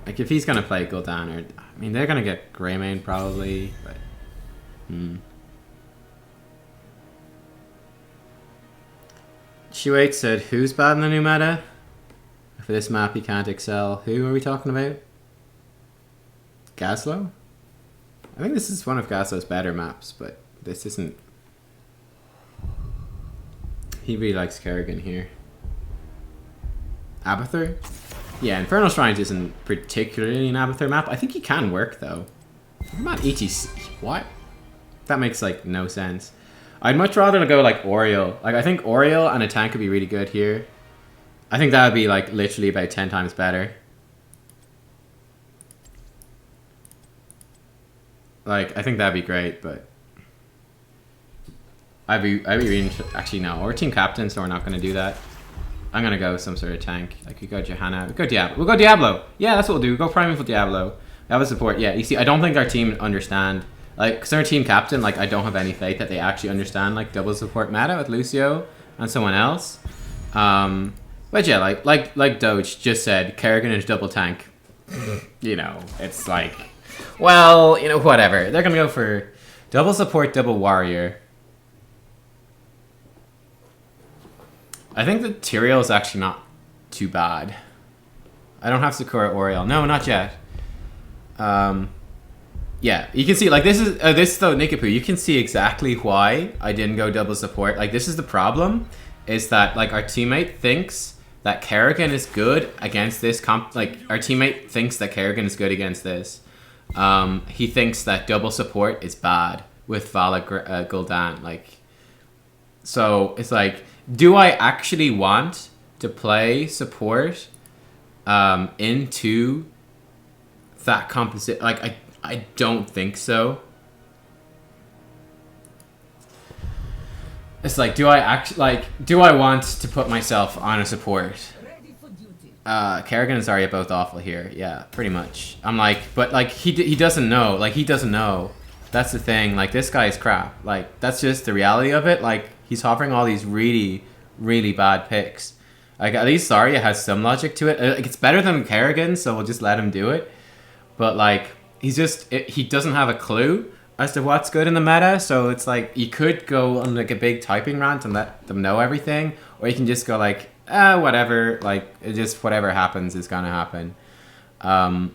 Like, if he's gonna play Gul'dan, or I mean, they're gonna get Greymane probably, but Shuate said, "Who's bad in the new meta? For this map, you can't excel." Who are we talking about? Gazlo? I think this is one of Gazlo's better maps, but this isn't. He really likes Kerrigan here. Abathur? Yeah, Infernal Shrines isn't particularly an Abathur map. I think he can work, though. What about ETC? What? That makes, like, no sense. I'd much rather go, like, Oriole. Like, I think Oriole and a tank would be really good here. I think that would be, like, literally about 10 times better. Like, I think that'd be great, but... I'd be really... Actually, no. We're team captain, so we're not going to do that. I'm going to go with some sort of tank. Like, we go Johanna. We go Diablo. We'll go Diablo. Yeah, that's what we'll do. We'll go Primeval Diablo. That was support. Yeah, you see, I don't think our team understand... Like, because our team captain, like, I don't have any faith that they actually understand, like, double support meta with Lucio and someone else. But yeah, like Doge just said, Kerrigan is double tank. You know, it's like... Well, you know, whatever. They're going to go for double support, double warrior. I think the Tyrael is actually not too bad. I don't have Sakura Oriole. No, not yet. Yeah, you can see, like, this is though, Nikipu, you can see exactly why I didn't go double support. Like, this is the problem, is that, like, our teammate thinks that Kerrigan is good against this comp. Like, our teammate thinks that Kerrigan is good against this. He thinks that double support is bad with Vala Gul'dan. Like, so it's like, do I actually want to play support into that composite? Like, I don't think so. It's like, do I want to put myself on a support? Kerrigan and Zarya both awful here. Yeah, pretty much. I'm like, but like, he doesn't know. Like, he doesn't know. That's the thing. Like, this guy is crap. Like, that's just the reality of it. Like, he's offering all these really, really bad picks. Like, at least Zarya has some logic to it. Like, it's better than Kerrigan, so we'll just let him do it. But like, he doesn't have a clue as to what's good in the meta, so it's like, you could go on like a big typing rant and let them know everything, or you can just go like, whatever, like, it just, whatever happens is gonna happen. But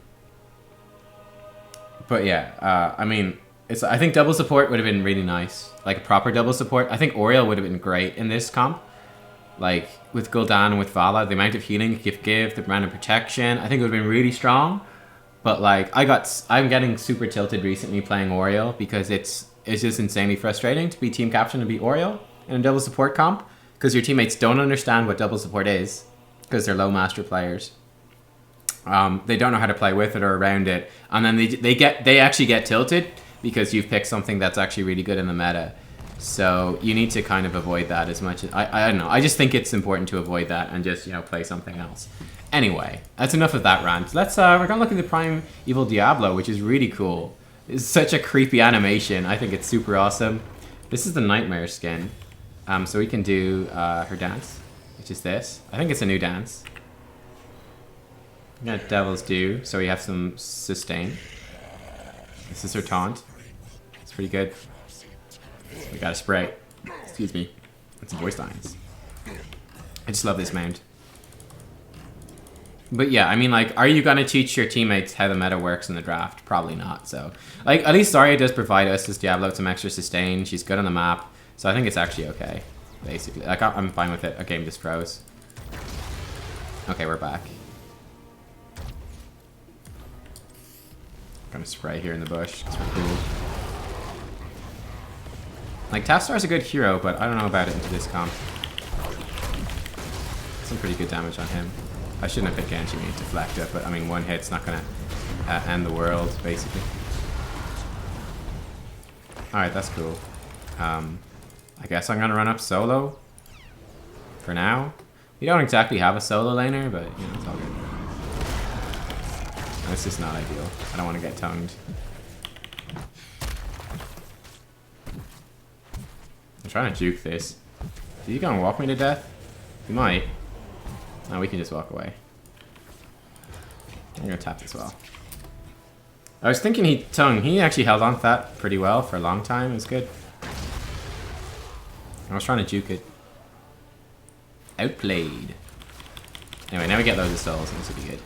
yeah, I mean, I think double support would have been really nice, like a proper double support. I think Oriole would have been great in this comp, like with Gul'dan and with Vala, the amount of healing you could give, the amount of protection, I think it would have been really strong. But like, I'm getting super tilted recently playing Oriole because it's just insanely frustrating to be team captain and be Oriole in a double support comp, because your teammates don't understand what double support is because they're low master players. They don't know how to play with it or around it, and then they actually get tilted because you've picked something that's actually really good in the meta. So you need to kind of avoid that as much as I don't know. I just think it's important to avoid that and just, you know, play something else. Anyway, that's enough of that rant. Let's we're gonna look at the Primeval Diablo, which is really cool. It's such a creepy animation. I think it's super awesome. This is the Nightmare skin. So we can do her dance, which is this. I think it's a new dance. We got Devil's Due, so we have some sustain. This is her taunt. It's pretty good. We got a spray. Excuse me. It's voice lines. I just love this mount. But yeah, I mean, like, are you gonna teach your teammates how the meta works in the draft? Probably not, so. Like, at least Zarya does provide us as Diablo some extra sustain. She's good on the map, so I think it's actually okay, basically. Like, I'm fine with it. A game just froze. Okay, we're back. Gonna spray here in the bush, because we're cool. Like, Tafstar's a good hero, but I don't know about it into this comp. Some pretty good damage on him. I shouldn't have picked Genji, we need to deflect it, but I mean, one hit's not gonna end the world, basically. Alright, that's cool. I guess I'm gonna run up solo for now. We don't exactly have a solo laner, but you know, it's all good. This is not ideal. I don't want to get tongued. I'm trying to juke this. Is he gonna walk me to death? He might. No, we can just walk away. I'm gonna tap as well. I was thinking he actually held on to that pretty well for a long time. It was good. I was trying to juke it. Outplayed. Anyway, now we get loads of souls, and this will be good.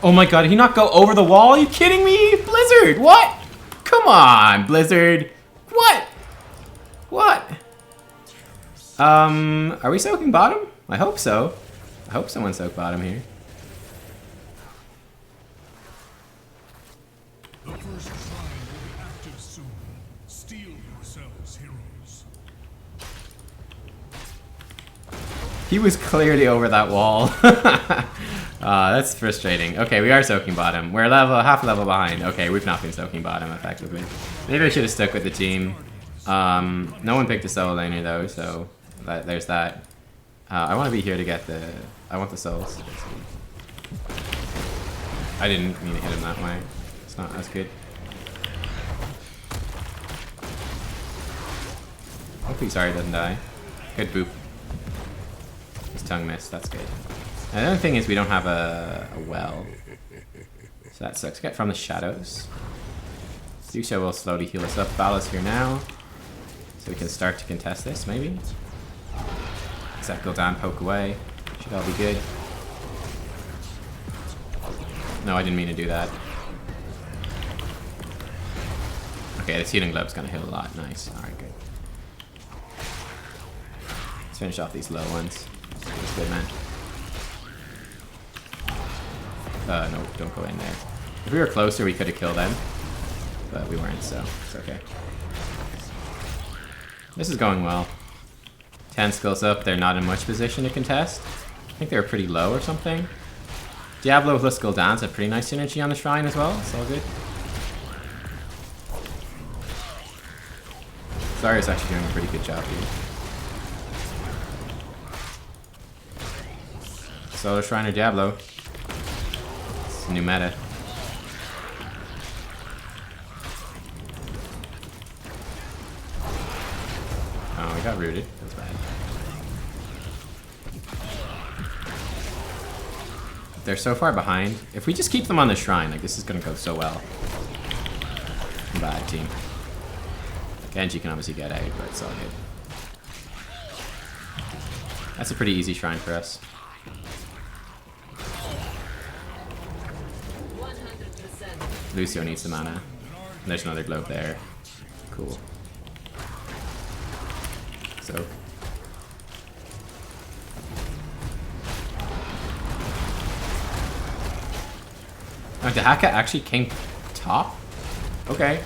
Oh my god, did he not go over the wall? Are you kidding me? Blizzard, what? Come on, Blizzard. What? What? Are we soaking bottom? I hope so. I hope someone soaked bottom here. The first shrine will be active soon. Steel yourselves, heroes. He was clearly over that wall. That's frustrating. Okay, we are soaking bottom. We're half level behind. Okay, we've not been soaking bottom effectively. Maybe I should have stuck with the team. No one picked a solo laner though, so there's that. I want to be here to get the... I want the souls. I didn't mean to hit him that way. It's not as good. Hopefully Zarya doesn't die. Good boop. His tongue missed, that's good. And the other thing is we don't have a well. So that sucks. Get from the shadows. Zusha will slowly heal us up. Vala's here now. So we can start to contest this, maybe. Except Gul'dan poke away. Should all be good. No, I didn't mean to do that. Okay, the Healing Glove's gonna heal a lot. Nice. Alright, good. Let's finish off these low ones. That's good, man. No, don't go in there. If we were closer, we could have killed them. But we weren't, so it's okay. This is going well. 10 skills up, they're not in much position to contest. I think they were pretty low or something. Diablo plus Gul'dan's a pretty nice synergy on the shrine as well. It's all good. Zarya's actually doing a pretty good job here. Solo Shrine or Diablo. It's a new meta. Oh, we got rooted. That's bad. They're so far behind. If we just keep them on the shrine, like this is gonna go so well. Bad team. Genji can obviously get out, but it's all good. That's a pretty easy shrine for us. 100%. Lucio needs the mana. And there's another glove there. Cool. So. Oh, Dehaka actually came top? Okay.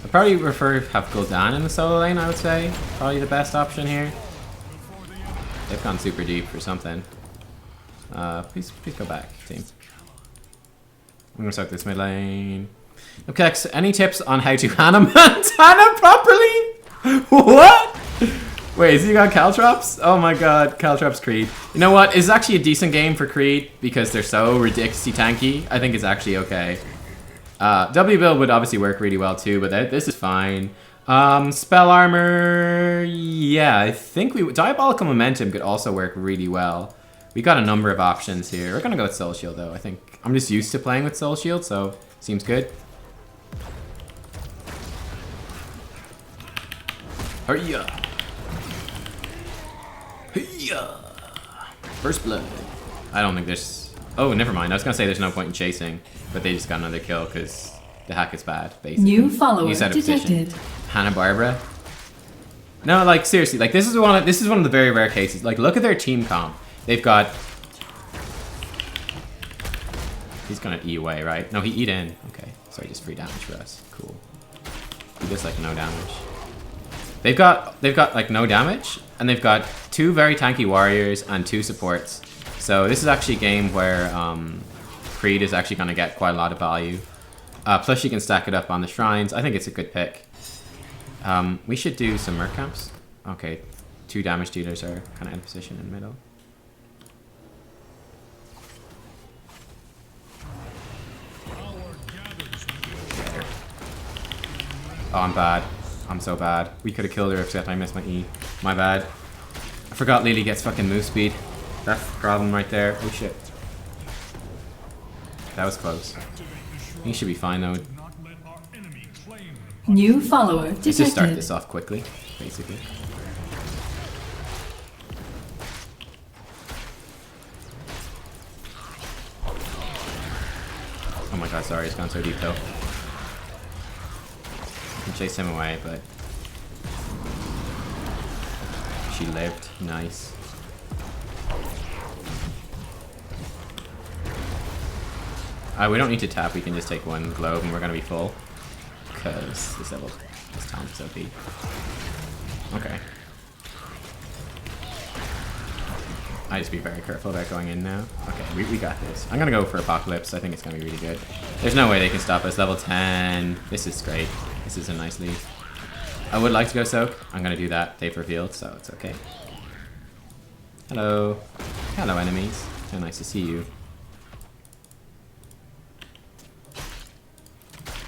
I'd probably prefer to have Gul'dan in the solo lane, I would say. Probably the best option here. They've gone super deep for something. Please go back, team. I'm gonna suck this mid lane. Okay, any tips on how to Hannah Montana properly? What? Wait, is he got Caltrops? Oh my god, Caltrops Creed. You know what? It's actually a decent game for Creed because they're so ridiculously tanky. I think it's actually okay. W build would obviously work really well too, but this is fine. Spell armor, yeah, I think Diabolical Momentum could also work really well. We got a number of options here. We're gonna go with Soul Shield though. I think I'm just used to playing with Soul Shield, so seems good. Hurry-ya! Hurry-ya! First blood. I don't think there's... Oh, never mind. I was gonna say there's no point in chasing, but they just got another kill because the hack is bad, basically. New follower He's out of detected. position. Hanna-Barbera. No, like seriously, like this is one of the very rare cases. Like look at their team comp. They've got... He's gonna E away, right? No, he E'd in. Okay, so he just free damage for us. Cool. He does like no damage. They've got like no damage, and they've got 2 very tanky warriors and 2 supports. So this is actually a game where Creed is actually gonna get quite a lot of value. Plus you can stack it up on the shrines. I think it's a good pick. We should do some merc camps. Okay, 2 damage dealers are kind of in position in the middle. Oh, I'm bad. I'm so bad. We could have killed her except I missed my E. My bad. I forgot Lily gets fucking move speed. That's the problem right there. Oh shit. That was close. He should be fine though. New follower detected. Let's just start this off quickly, basically. Oh my god, sorry, it's gone so deep though. I can chase him away, but she lived. Nice. We don't need to tap, we can just take 1 globe and we're gonna be full. Because this time is OP. Okay. I just be very careful about going in now. Okay, we got this. I'm gonna go for Apocalypse. I think it's gonna be really good. There's no way they can stop us. Level 10. This is great. This is a nice lead. I would like to go Soak. I'm gonna do that. They've revealed, so it's okay. Hello. Hello, enemies. So nice to see you.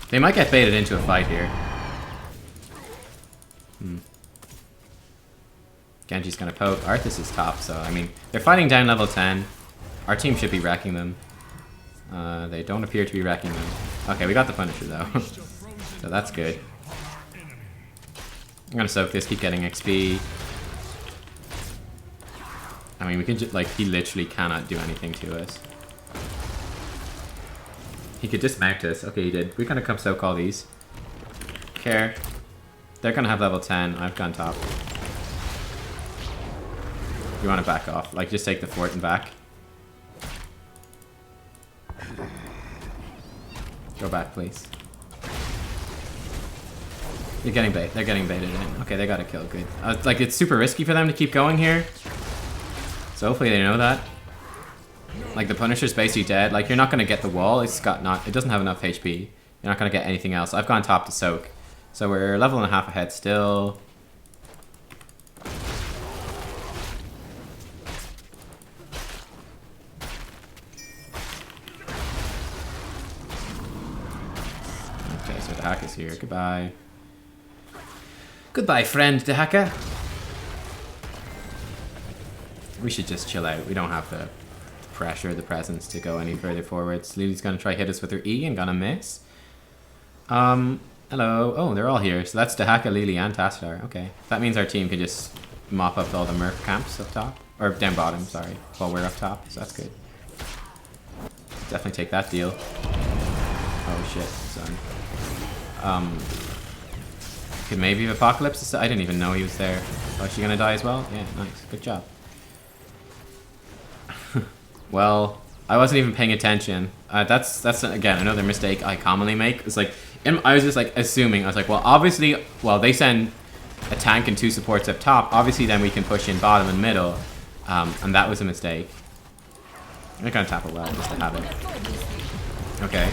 They might get baited into a fight here. Genji's gonna poke. Arthas is top, so I mean, they're fighting down level 10. Our team should be wrecking them. They don't appear to be wrecking them. Okay, we got the Punisher though. So that's good. I'm gonna soak this, keep getting XP. I mean, we can just, like, he literally cannot do anything to us. He could dismount us. Okay, he did. We're gonna come soak all these. Care. They're gonna have level 10. I've gone top. You wanna back off. Like, just take the fort and back. Go back, please. You're getting bait. They're getting baited in. Okay, they got a kill. Good. Like, it's super risky for them to keep going here. So hopefully they know that. Like, the Punisher's basically dead. Like, you're not gonna get the wall. It doesn't have enough HP. You're not gonna get anything else. I've gone top to soak. So we're level and a half ahead still. Okay, so the hack is here. Goodbye. Goodbye, friend, the hacker. We should just chill out. We don't have the pressure, the presence to go any further forwards. Lily's gonna try hit us with her E and gonna miss. Hello. Oh, they're all here. So that's Dehaka, Lily, and Tassadar. Okay. That means our team can just mop up all the merc camps up top. Or down bottom, sorry. While we're up top. So that's good. Definitely take that deal. Oh shit, son. Could maybe have Apocalypse. I didn't even know he was there. Oh, is she gonna die as well? Yeah, nice. Good job. Well, I wasn't even paying attention. That's again another mistake I commonly make. It's like I was just like assuming. I was like, well, obviously, well, they send a tank and 2 supports up top. Obviously, then we can push in bottom and middle, and that was a mistake. I'm gonna tap a well just to have it. Okay.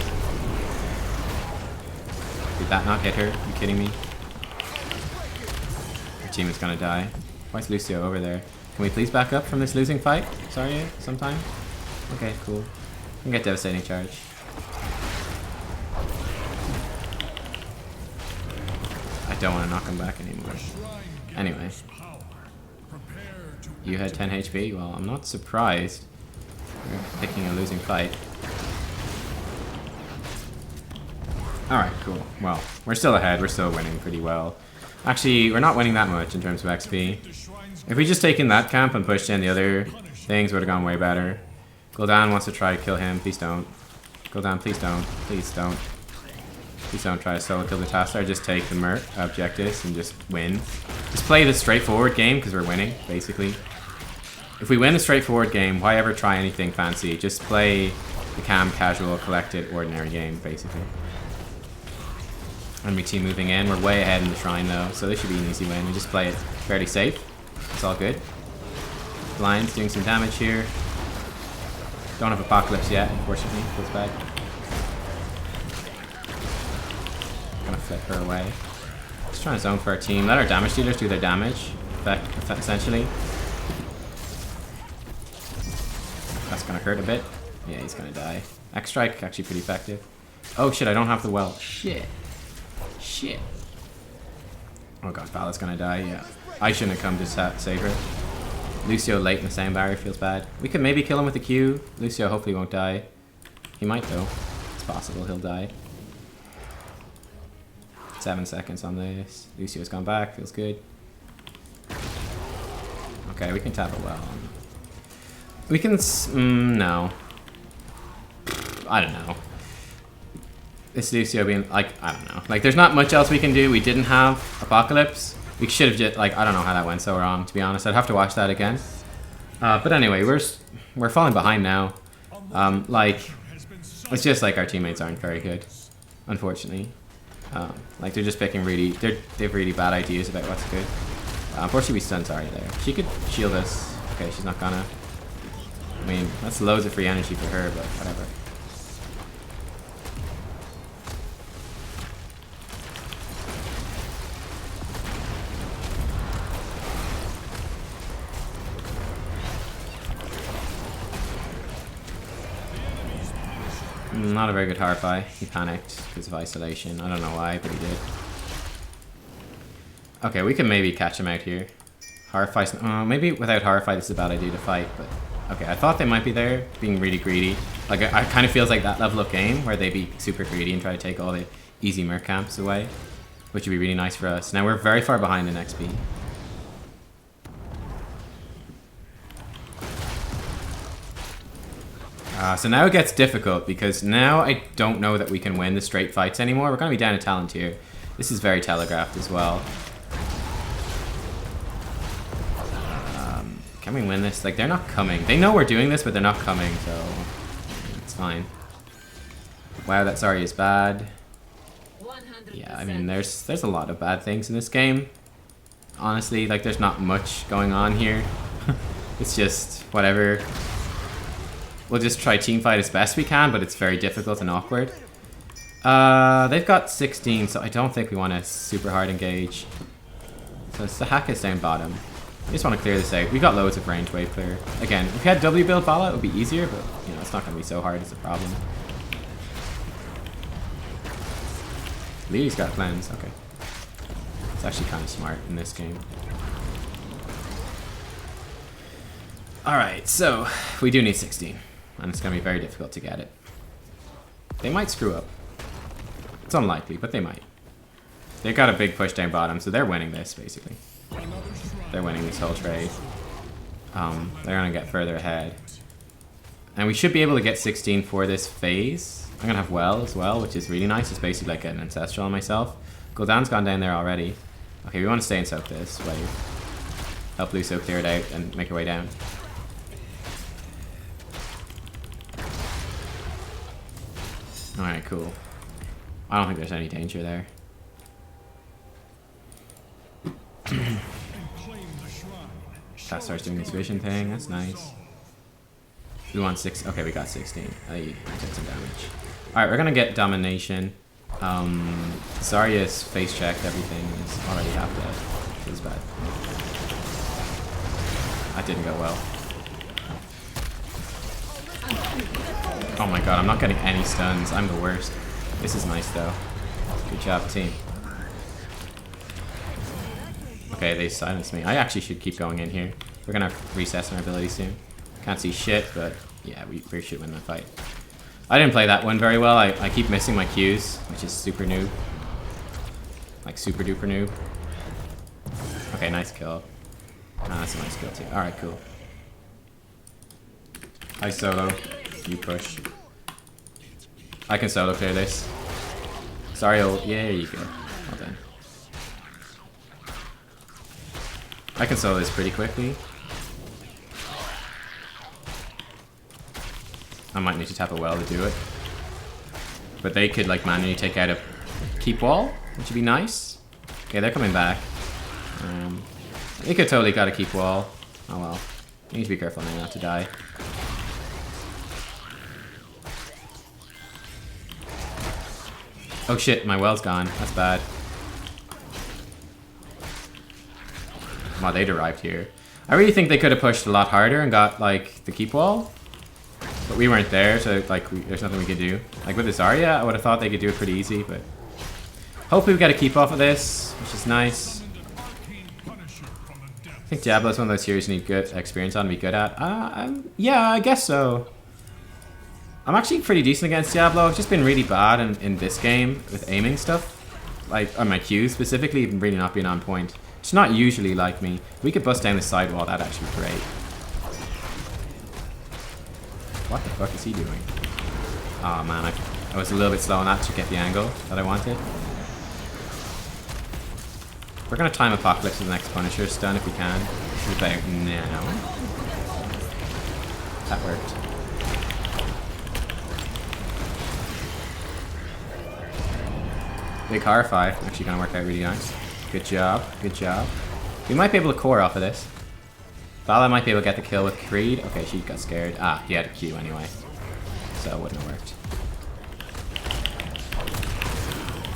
Did that not hit her? Are you kidding me? Her team is gonna die. Why is Lucio over there? Can we please back up from this losing fight? Sorry, sometime? Okay, cool. We can get Devastating Charge. I don't want to knock him back anymore. Anyway. You had 10 HP? Well, I'm not surprised. We're picking a losing fight. Alright, cool. Well, we're still ahead. We're still winning pretty well. Actually, we're not winning that much in terms of XP. If we just taken that camp and pushed in the other things, would have gone way better. Gul'dan wants to try to kill him. Please don't. Gul'dan, please don't. Please don't. Please don't try to solo kill the Tassar. Just take the Merc objectives and just win. Just play the straightforward game because we're winning, basically. If we win the straightforward game, why ever try anything fancy? Just play the calm, casual, collected, ordinary game, basically. Enemy team moving in. We're way ahead in the shrine though, so this should be an easy win. We just play it fairly safe. It's all good. Lion's doing some damage here. Don't have Apocalypse yet, unfortunately. Feels bad. Gonna flip her away. Just trying to zone for our team. Let our damage dealers do their damage, essentially. That's gonna hurt a bit. Yeah, he's gonna die. X-Strike, actually pretty effective. Oh shit, I don't have the well. Shit. Shit. Oh god, Vala's gonna die, yeah. I shouldn't have come to save her. Lucio late in the same barrier feels bad. We could maybe kill him with the Q. Lucio hopefully won't die. He might though. It's possible he'll die. 7 seconds on this. Lucio's gone back, feels good. Okay, we can tap it well. We can no. I don't know. This Lucio being like, I don't know. Like, there's not much else we can do. We didn't have Apocalypse. We should have just, like, I don't know how that went so wrong, to be honest. I'd have to watch that again. But anyway, we're falling behind now. Like, it's just like our teammates aren't very good, unfortunately. Like, they're just picking really, they have really bad ideas about what's good. Unfortunately, we stunned Zarya there. She could shield us. Okay, she's not gonna. I mean, that's loads of free energy for her, but whatever. Not a very good Harpy. He panicked because of isolation. I don't know why, but he did. Okay, we can maybe catch him out here. Harpy's... maybe without Harpy this is a bad idea to fight, but... Okay, I thought they might be there, being really greedy. Like, I kind of feels like that level of game, where they be super greedy and try to take all the easy Merc camps away. Which would be really nice for us. Now, we're very far behind in XP. So now it gets difficult, because now I don't know that we can win the straight fights anymore. We're going to be down a talent here. This is very telegraphed as well. Can we win this? Like, they're not coming. They know we're doing this, but they're not coming, so it's fine. Wow, that Zarya is bad. Yeah, I mean, there's a lot of bad things in this game. Honestly, like, there's not much going on here. It's just whatever. We'll just try teamfight as best we can, but it's very difficult and awkward. They've got 16, so I don't think we want to super hard engage. So it's the hack is down bottom. We just want to clear this out. We got loads of range wave clear. Again, if we had W build Vala, it would be easier, but you know, it's not going to be so hard as a problem. Lily's got cleanse, okay. It's actually kind of smart in this game. Alright, so we do need 16. And it's going to be very difficult to get it. They might screw up. It's unlikely, but they might. They've got a big push down bottom, so they're winning this, basically. They're winning this whole trade. They're going to get further ahead. And we should be able to get 16 for this phase. I'm going to have well as well, which is really nice. It's basically like an Ancestral on myself. Gul'dan's gone down there already. Okay, we want to stay and soak this wave. Help Lucio clear it out and make her way down. Alright, cool. I don't think there's any danger there. That starts doing this vision thing, that's nice. We want 6. Okay, we got 16. I took some damage. Alright, we're gonna get domination. Zarya's face checked everything is already half dead. Feels bad. That didn't go well. Oh my god, I'm not getting any stuns. I'm the worst. This is nice though. Good job, team. Okay, they silenced me. I actually should keep going in here. We're gonna recess our ability soon. Can't see shit, but yeah, we should win the fight. I didn't play that one very well. I keep missing my Qs, which is super noob. Like super duper noob. Okay, nice kill. Ah, that's a nice kill too. Alright, cool. I solo. You push. I can solo clear this. Sorry, yeah, there you go. Well done. I can solo this pretty quickly. I might need to tap a well to do it. But they could like manually take out a keep wall, which would be nice. Okay, they're coming back. They could totally got a keep wall. Oh well. You need to be careful now not to die. Oh shit, my well's gone. That's bad. Wow, they derived here. I really think they could have pushed a lot harder and got like the keep wall. But we weren't there, so like there's nothing we could do. Like with this Arya, I would have thought they could do it pretty easy, but hopefully we get a keep off of this, which is nice. I think Diablo is one of those heroes you need good experience on to be good at. Yeah, I guess so. I'm actually pretty decent against Diablo. I've just been really bad in this game with aiming stuff. Like on my Qs specifically, even really not being on point. It's not usually like me. If we could bust down the side wall, that'd actually be great. What the fuck is he doing? Oh man, I was a little bit slow on that to get the angle that I wanted. We're gonna time Apocalypse to the next Punisher stun if we can. Should be about now. That worked. Big Horrify. Actually gonna work out really nice. Good job. Good job. We might be able to core off of this. Vala might be able to get the kill with Creed. Okay, she got scared. Ah, he had a Q anyway. So it wouldn't have worked.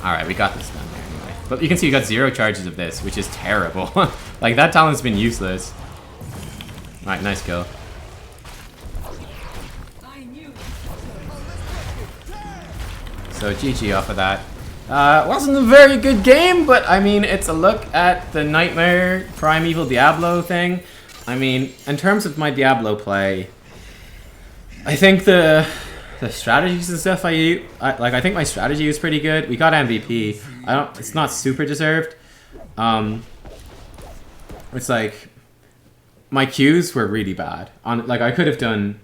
Alright, we got this done there anyway. But you can see we got 0 charges of this, which is terrible. Like, that talent's been useless. Alright, nice kill. So GG off of that. Wasn't a very good game, but I mean, it's a look at the Nightmare Primeval Diablo thing. I mean, in terms of my Diablo play, I think the strategies and stuff I think my strategy was pretty good. We got MVP. It's not super deserved. It's like my Qs were really bad. I could have done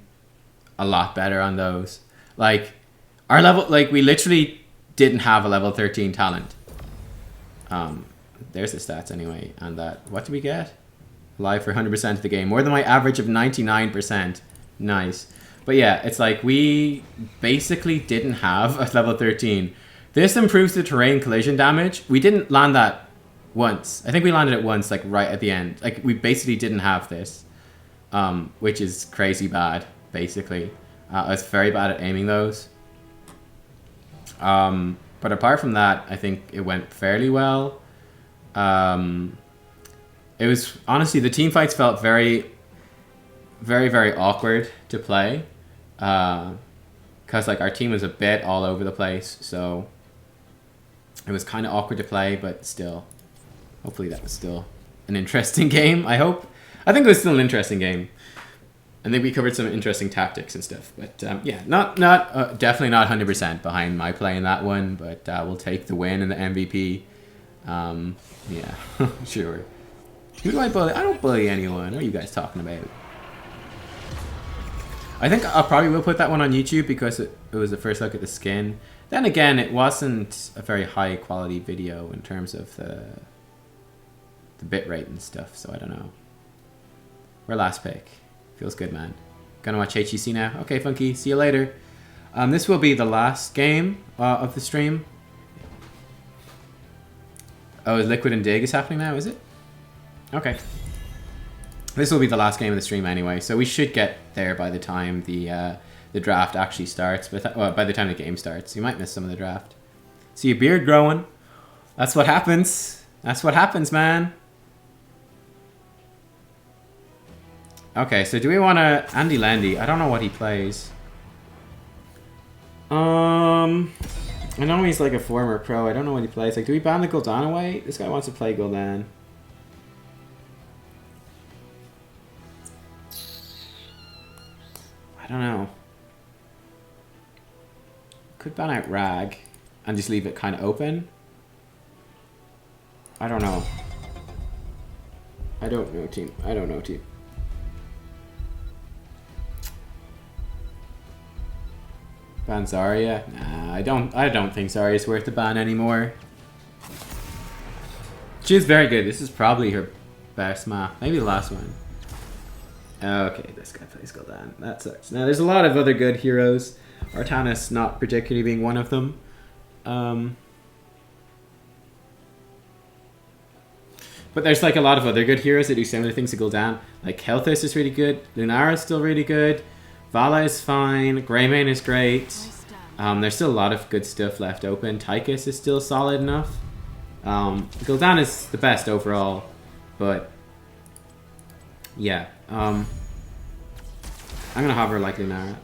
a lot better on those. Like our level, like we literally didn't have a level 13 talent. There's the stats anyway, and that. What did we get? Live for 100% of the game, more than my average of 99%. Nice. But yeah, it's like we basically didn't have a level 13. This improves the terrain collision damage. We didn't land that once. I think we landed it once, like right at the end. Like we basically didn't have this, which is crazy bad. Basically, I was very bad at aiming those. But apart from that, I think it went fairly well. It was honestly, the team fights felt very, very, very awkward to play, because like our team was a bit all over the place, so it was kind of awkward to play. But still, hopefully that was still an interesting game. I think it was still an interesting game. I think we covered some interesting tactics and stuff. But yeah, definitely not 100% behind my play in that one. But we'll take the win and the MVP. Yeah, sure. Who do I bully? I don't bully anyone. What are you guys talking about? I think I probably will put that one on YouTube because it was the first look at the skin. Then again, it wasn't a very high quality video in terms of the bitrate and stuff, so I don't know. We're last pick. Feels good, man. Gonna watch HEC now? Okay, Funky. See you later. This will be the last game of the stream. Oh, is Liquid and Dig is happening now, is it? Okay. This will be the last game of the stream anyway, so we should get there by the time the draft actually starts. But by the time the game starts, you might miss some of the draft. See your beard growing. That's what happens. That's what happens, man. Okay, so do we want to... Andy Landy. I don't know what he plays. I know he's like a former pro. I don't know what he plays. Like, do we ban the Gul'dan away? This guy wants to play Gul'dan. I don't know. Could ban out Rag and just leave it kind of open. I don't know. I don't know, team. I don't know, team. Ban Zarya? Nah, I don't think Zarya's worth the ban anymore. She's very good. This is probably her best map. Maybe the last one. Okay, this guy plays Gul'dan. That sucks. Now, there's a lot of other good heroes. Artanis not particularly being one of them. But there's like a lot of other good heroes that do similar things to Gul'dan. Like Kael'thas is really good. Lunara's still really good. Vala is fine. Greymane is great. There's still a lot of good stuff left open. Tychus is still solid enough. Gul'dan is the best overall. But yeah. I'm gonna hover like Lunara.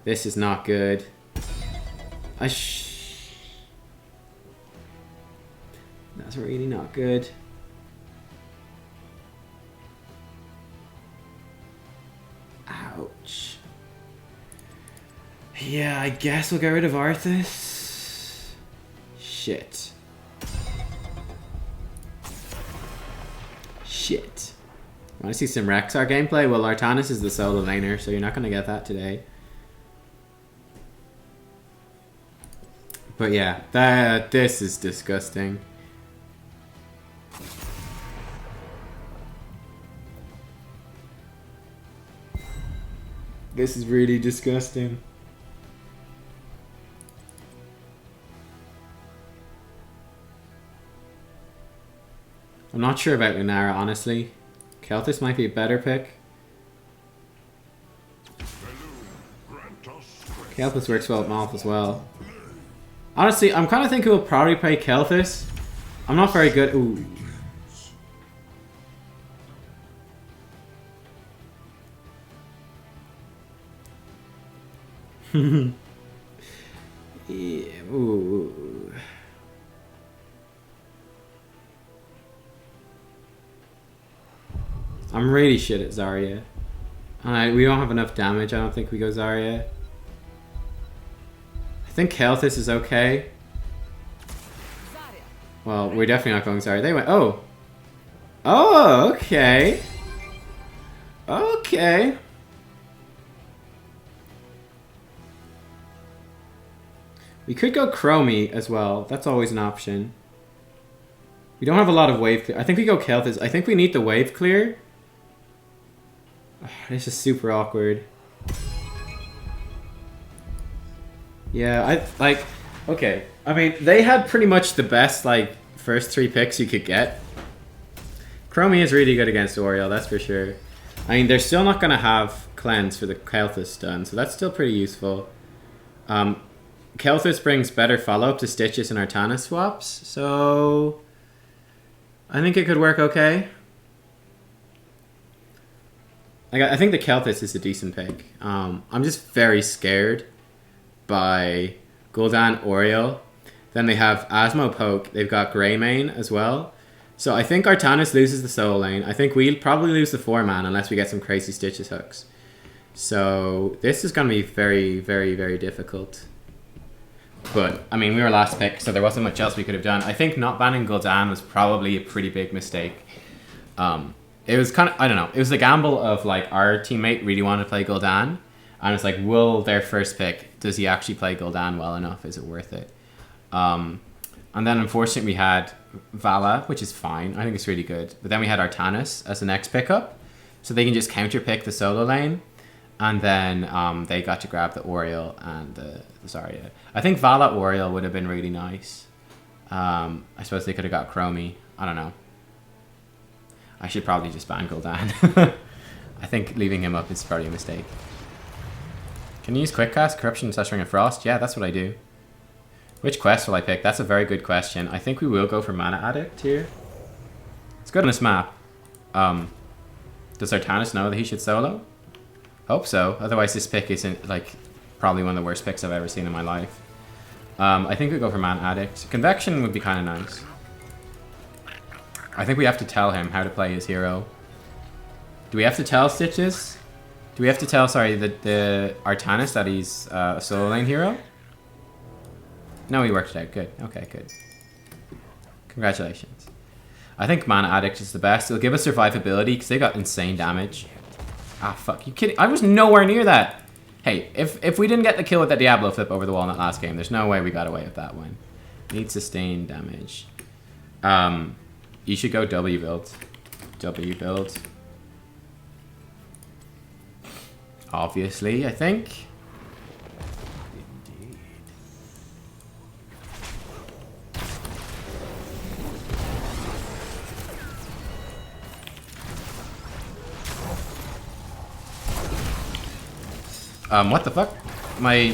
This is not good. That's really not good. Ouch. Yeah, I guess we'll get rid of Arthas. Shit. Shit. Want to see some Rexar gameplay? Well, Artanis is the solo laner, so you're not going to get that today. But yeah, this is disgusting. This is really disgusting. I'm not sure about Lunara, honestly. Kael'thas might be a better pick. Kael'thas works well with Moth as well. Honestly, I'm kind of thinking we'll probably play Kael'thas. I'm not very good. Ooh. Yeah, ooh. I'm really shit at Zarya. We don't have enough damage. I don't think we go Zarya. I think Kael'thas is okay. Well, we're definitely not going Zarya. They went, oh. Oh, okay. Okay. We could go Chromie as well. That's always an option. We don't have a lot of wave clear. I think we go Kael'thas. I think we need the wave clear. Oh, this is super awkward. Yeah, okay. I mean, they had pretty much the best, like, first 3 picks you could get. Chromie is really good against Oriel, that's for sure. I mean, they're still not going to have cleanse for the Kael'thas stun, so that's still pretty useful. Kael'thas brings better follow-up to Stitches and Artanis swaps, so I think it could work okay. I think the Kael'thas is a decent pick. I'm just very scared by Gul'dan, Oriel. Then they have Asmo Poke. They've got Greymane as well. So I think Artanis loses the solo lane. I think we'll probably lose the 4-man unless we get some crazy Stitches hooks. So this is going to be very, very, very difficult. But, I mean, we were last pick, so there wasn't much else we could have done. I think not banning Gul'dan was probably a pretty big mistake. It was kind of, I don't know, it was the gamble of, like, our teammate really wanted to play Gul'dan. And it's like, will their first pick, does he actually play Gul'dan well enough? Is it worth it? And then, unfortunately, we had Vala, which is fine. I think it's really good. But then we had Artanis as the next pickup. So they can just counter-pick the solo lane. And then they got to grab the Oriel and the Zarya. I think Vala Oriel would have been really nice. I suppose they could have got Chromie. I don't know. I should probably just ban Gul'dan. I think leaving him up is probably a mistake. Can you use Quick Cast, Corruption, / Ring of Frost? Yeah, that's what I do. Which quest will I pick? That's a very good question. I think we will go for Mana Addict here. It's good on this map. Does Artanis know that he should solo? Hope so. Otherwise, this pick isn't like probably one of the worst picks I've ever seen in my life. I think we go for Man Addict. Convection would be kind of nice. I think we have to tell him how to play his hero. Do we have to tell Stitches? Do we have to tell, sorry, the Artanis that he's a solo lane hero? No, he worked it out. Good. Okay, good. Congratulations. I think Mana Addict is the best. It'll give us survivability because they got insane damage. Ah, fuck. You kidding? I was nowhere near that. Hey, if we didn't get the kill with that Diablo flip over the wall in that last game, there's no way we got away with that one. Need sustained damage. You should go W build. W build. Obviously, I think. What the fuck? My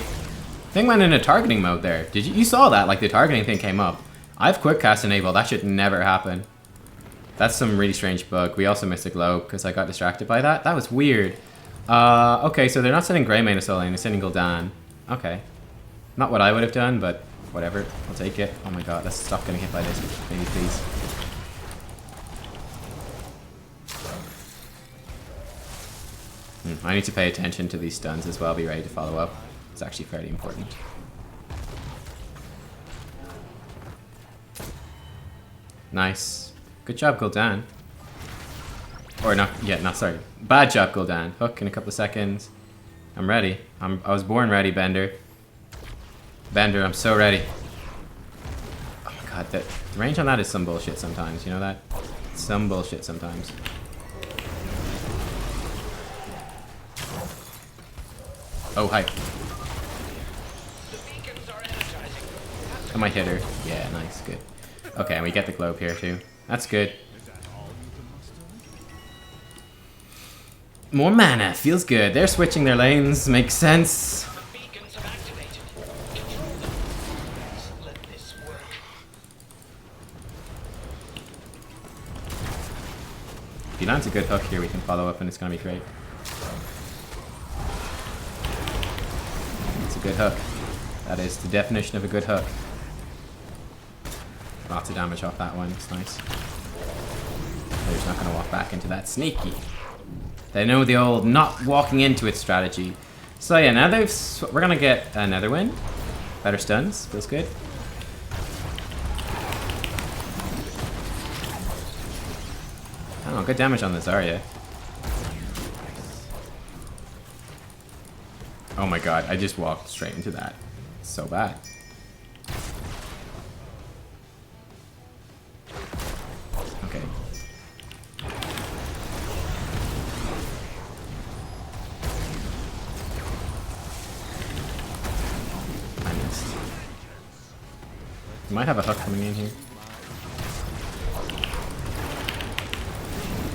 thing went into targeting mode there. Did you saw that? Like the targeting thing came up. I have quick cast enabled. That should never happen. That's some really strange bug. We also missed a globe because I got distracted by that. That was weird. Okay, so they're not sending Greymane to solo lane, they're sending Gul'dan. Okay. Not what I would have done, but whatever. I'll take it. Oh my god, let's stop getting hit by this. Maybe, please. I need to pay attention to these stuns as well, be ready to follow up. It's actually fairly important. Nice. Good job, Gul'dan. Or not, yeah, not sorry. Bad job, Gul'dan. Hook in a couple of seconds. I'm ready. I was born ready, Bender. Bender, I'm so ready. Oh my god, the range on that is some bullshit sometimes, you know that? Some bullshit sometimes. Oh, hi. I might hit her. Yeah, nice, good. Okay, and we get the globe here too. That's good. More mana, feels good. They're switching their lanes, makes sense. If he lands a good hook here, we can follow up and it's gonna be great. It's a good hook. That is the definition of a good hook. Lots of damage off that one, it's nice. They're not gonna walk back into that sneaky. They know the old not walking into it strategy. So yeah, now we're gonna get another win. Better stuns, feels good. Oh, good damage on the Zarya. Oh my god, I just walked straight into that. It's so bad. Okay. I missed. We might have a hook coming in here.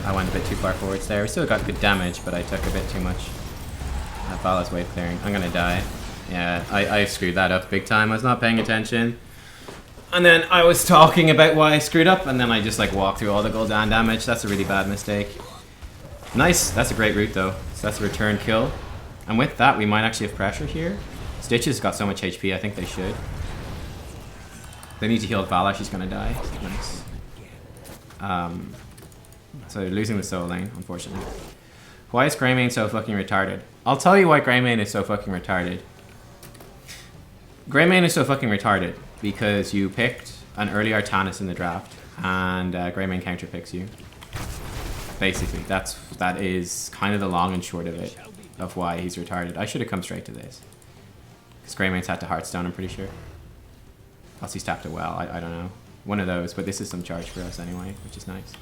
I went a bit too far forwards there. We still got good damage, but I took a bit too much. That Vala's wave clearing. I'm gonna die. Yeah, I screwed that up big time. I was not paying attention. And then I was talking about why I screwed up, and then I just like walked through all the Gul'dan damage. That's a really bad mistake. Nice, that's a great route though. So that's a return kill. And with that, we might actually have pressure here. Stitches got so much HP, I think they should. They need to heal Vala, she's gonna die. Nice. So they're losing the solo lane, unfortunately. Why is Greymane so fucking retarded? I'll tell you why Greymane is so fucking retarded. Greymane is so fucking retarded because you picked an early Artanis in the draft and Greymane counter picks you. Basically, that is kind of the long and short of it, of why he's retarded. I should have come straight to this. Because Greymane's had to Hearthstone, I'm pretty sure. Plus he's tapped it well, I don't know. One of those, but this is some charge for us anyway, which is nice.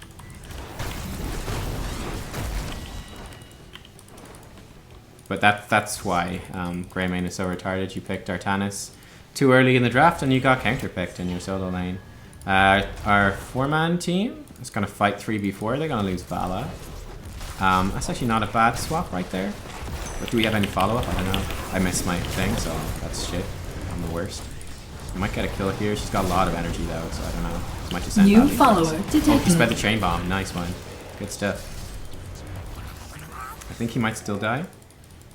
But that's why Greymane is so retarded. You picked Artanis too early in the draft and you got counter-picked in your solo lane. Our 4-man team is going to fight 3v4. They're going to lose Vala. That's actually not a bad swap right there. But do we have any follow-up? I don't know. I missed my thing, so that's shit. I'm the worst. We might get a kill here. She's got a lot of energy though, so I don't know. As much as New follower detected. Oh, he sped the chain bomb. Nice one. Good stuff. think he might still die.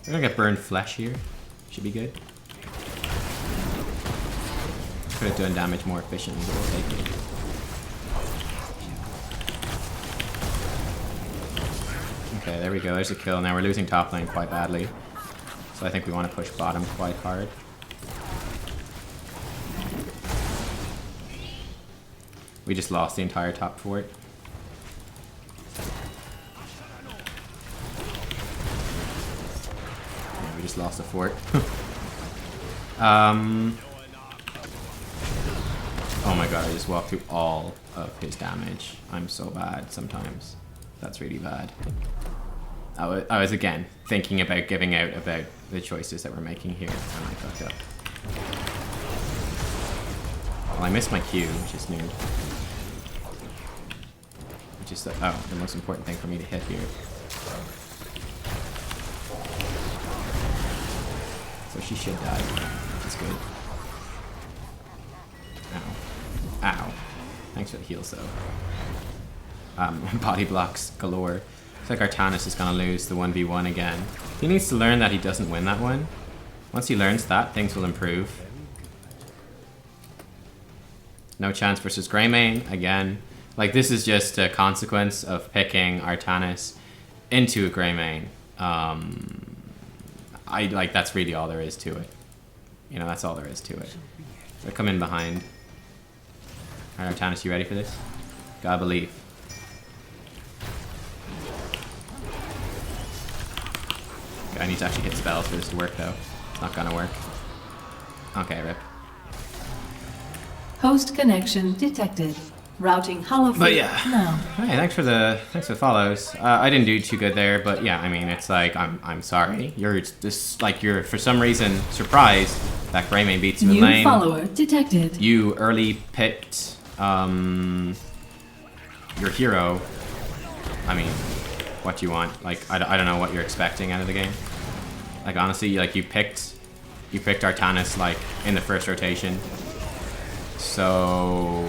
We're gonna get burned flesh here. Should be good. Could have done damage more efficiently, but we'll take it. Okay, there we go. There's a kill. Now we're losing top lane quite badly. So I think we want to push bottom quite hard. We just lost the entire top fort. Yeah, we just lost the fort. Oh my god, I just walked through all of his damage. I'm so bad sometimes. That's really bad. I was again thinking about giving out about the choices that we're making here, and I fucked up. Well, I missed my Q, which is new. Which is the most important thing for me to hit here. So she should die, which is good. Ow. Ow. Thanks for the heals, though. Body blocks galore. Looks like Artanis is going to lose the 1v1 again. He needs to learn that he doesn't win that one. Once he learns that, things will improve. No chance versus Greymane, again. Like, this is just a consequence of picking Artanis into a Greymane. That's really all there is to it. You know, that's all there is to it. So I come in behind. Alright, Artanis, you ready for this? Gotta believe. Okay, I need to actually hit spells for this to work, though. It's not gonna work. Okay, rip. Host connection detected. Routing hollow But yeah. now. Hey, thanks for the follows. I didn't do too good there, but yeah, I mean, it's like I'm sorry. You're for some reason surprised that Greymane beats you in lane. New follower detected. You early picked your hero. I mean, what do you want? Like, I don't know what you're expecting out of the game. Like, honestly, like you picked Artanis like in the first rotation. So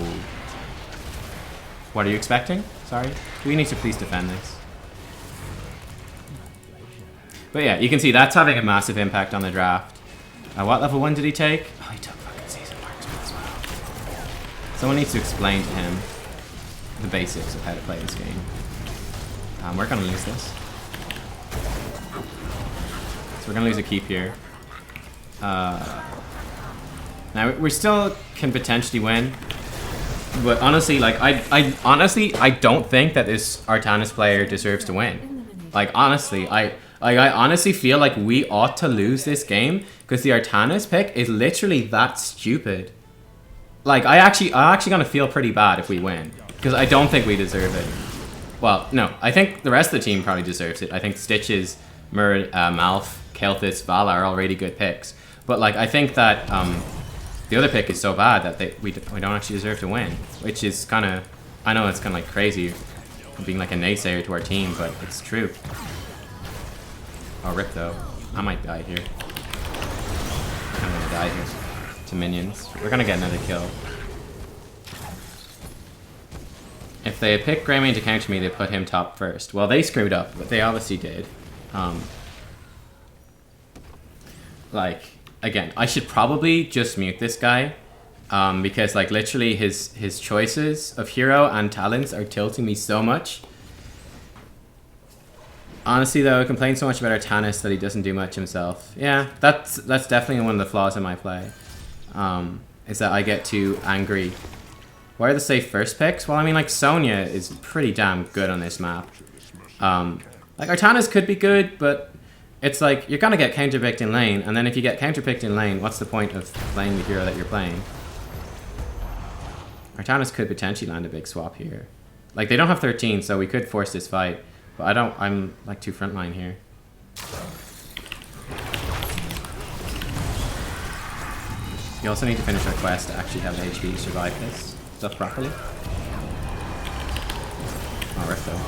what are you expecting? Sorry. We need to please defend this. But yeah, you can see that's having a massive impact on the draft. What level 1 did he take? Oh, he took fucking season marksman as well. Someone needs to explain to him the basics of how to play this game. We're gonna lose this. So we're gonna lose a keep here. Now we still can potentially win. But honestly, like I don't think that this Artanis player deserves to win. Like honestly, I honestly feel like we ought to lose this game because the Artanis pick is literally that stupid. Like I'm actually gonna feel pretty bad if we win because I don't think we deserve it. Well, no, I think the rest of the team probably deserves it. I think Stitches, Malf, Kael'thas, Vala are all really good picks. But like I think that the other pick is so bad that we don't actually deserve to win, which is kind of, I know it's kind of like crazy being like a naysayer to our team, but it's true. Oh, rip though. I might die here. I'm gonna die here to minions. We're gonna get another kill. If they pick Greymane to counter me, they put him top first. Well, they screwed up, but they obviously did. Like, again, I should probably just mute this guy because, like, literally his choices of hero and talents are tilting me so much. Honestly, though, I complain so much about Artanis that he doesn't do much himself. Yeah, that's definitely one of the flaws in my play. Is that I get too angry. What are the safe first picks? Well, I mean, like, Sonya is pretty damn good on this map. Like, Artanis could be good, but it's like, you're gonna get counterpicked in lane, and then if you get counterpicked in lane, what's the point of playing the hero that you're playing? Artanis could potentially land a big swap here. Like, they don't have 13, so we could force this fight, but I'm, like, too frontline here. You also need to finish our quest to actually have the HP to survive this stuff properly. Oh, rip though.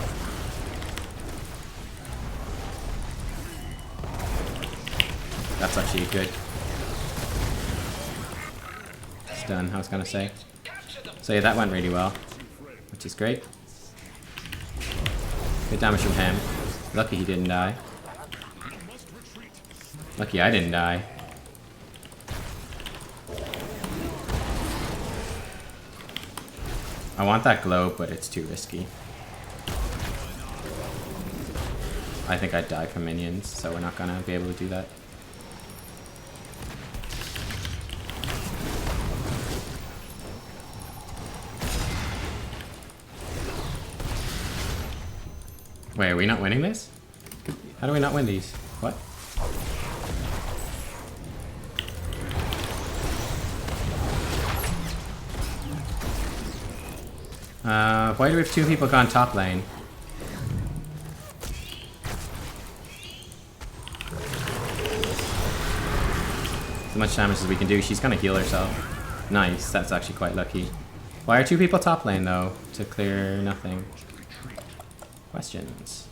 That's actually good. Stun, I was gonna say. So yeah, that went really well, which is great. Good damage from him. Lucky he didn't die. Lucky I didn't die. I want that globe, but it's too risky. I think I'd die from minions, so we're not gonna be able to do that. Wait, are we not winning this? How do we not win these? What? Why do we have 2 people gone top lane? As much damage as we can do. She's gonna heal herself. Nice, that's actually quite lucky. Why are 2 people top lane though? To clear nothing. Questions.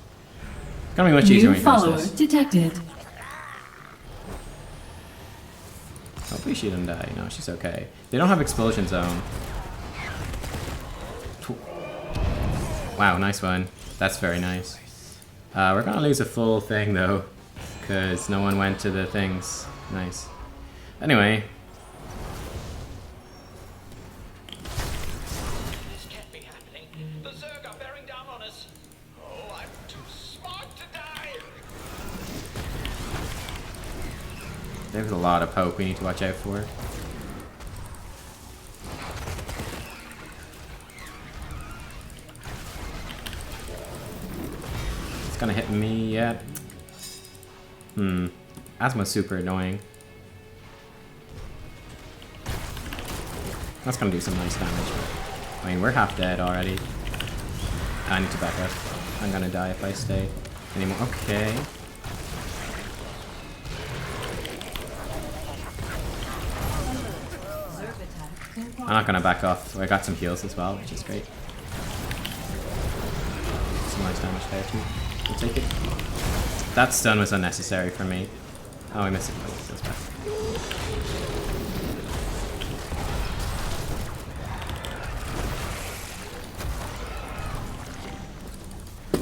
It's gonna be much easier when New we finish follower this. detected. Hopefully she didn't die. No, she's okay. They don't have explosion zone. Wow, nice one. That's very nice. We're gonna lose a full thing though, because no one went to the things. Nice. Anyway. This can't be happening. The Zerg are bearing down on us. Oh, I'm too smart to die. There's a lot of poke we need to watch out for. It's gonna hit me yet. Asthma's super annoying. That's gonna do some nice damage. I mean, we're half dead already. I need to back up. I'm gonna die if I stay anymore. Okay. I'm not gonna back off. I got some heals as well, which is great. Some nice damage there too. We'll take it. That stun was unnecessary for me. Oh, I missed it. Oh, it goes back.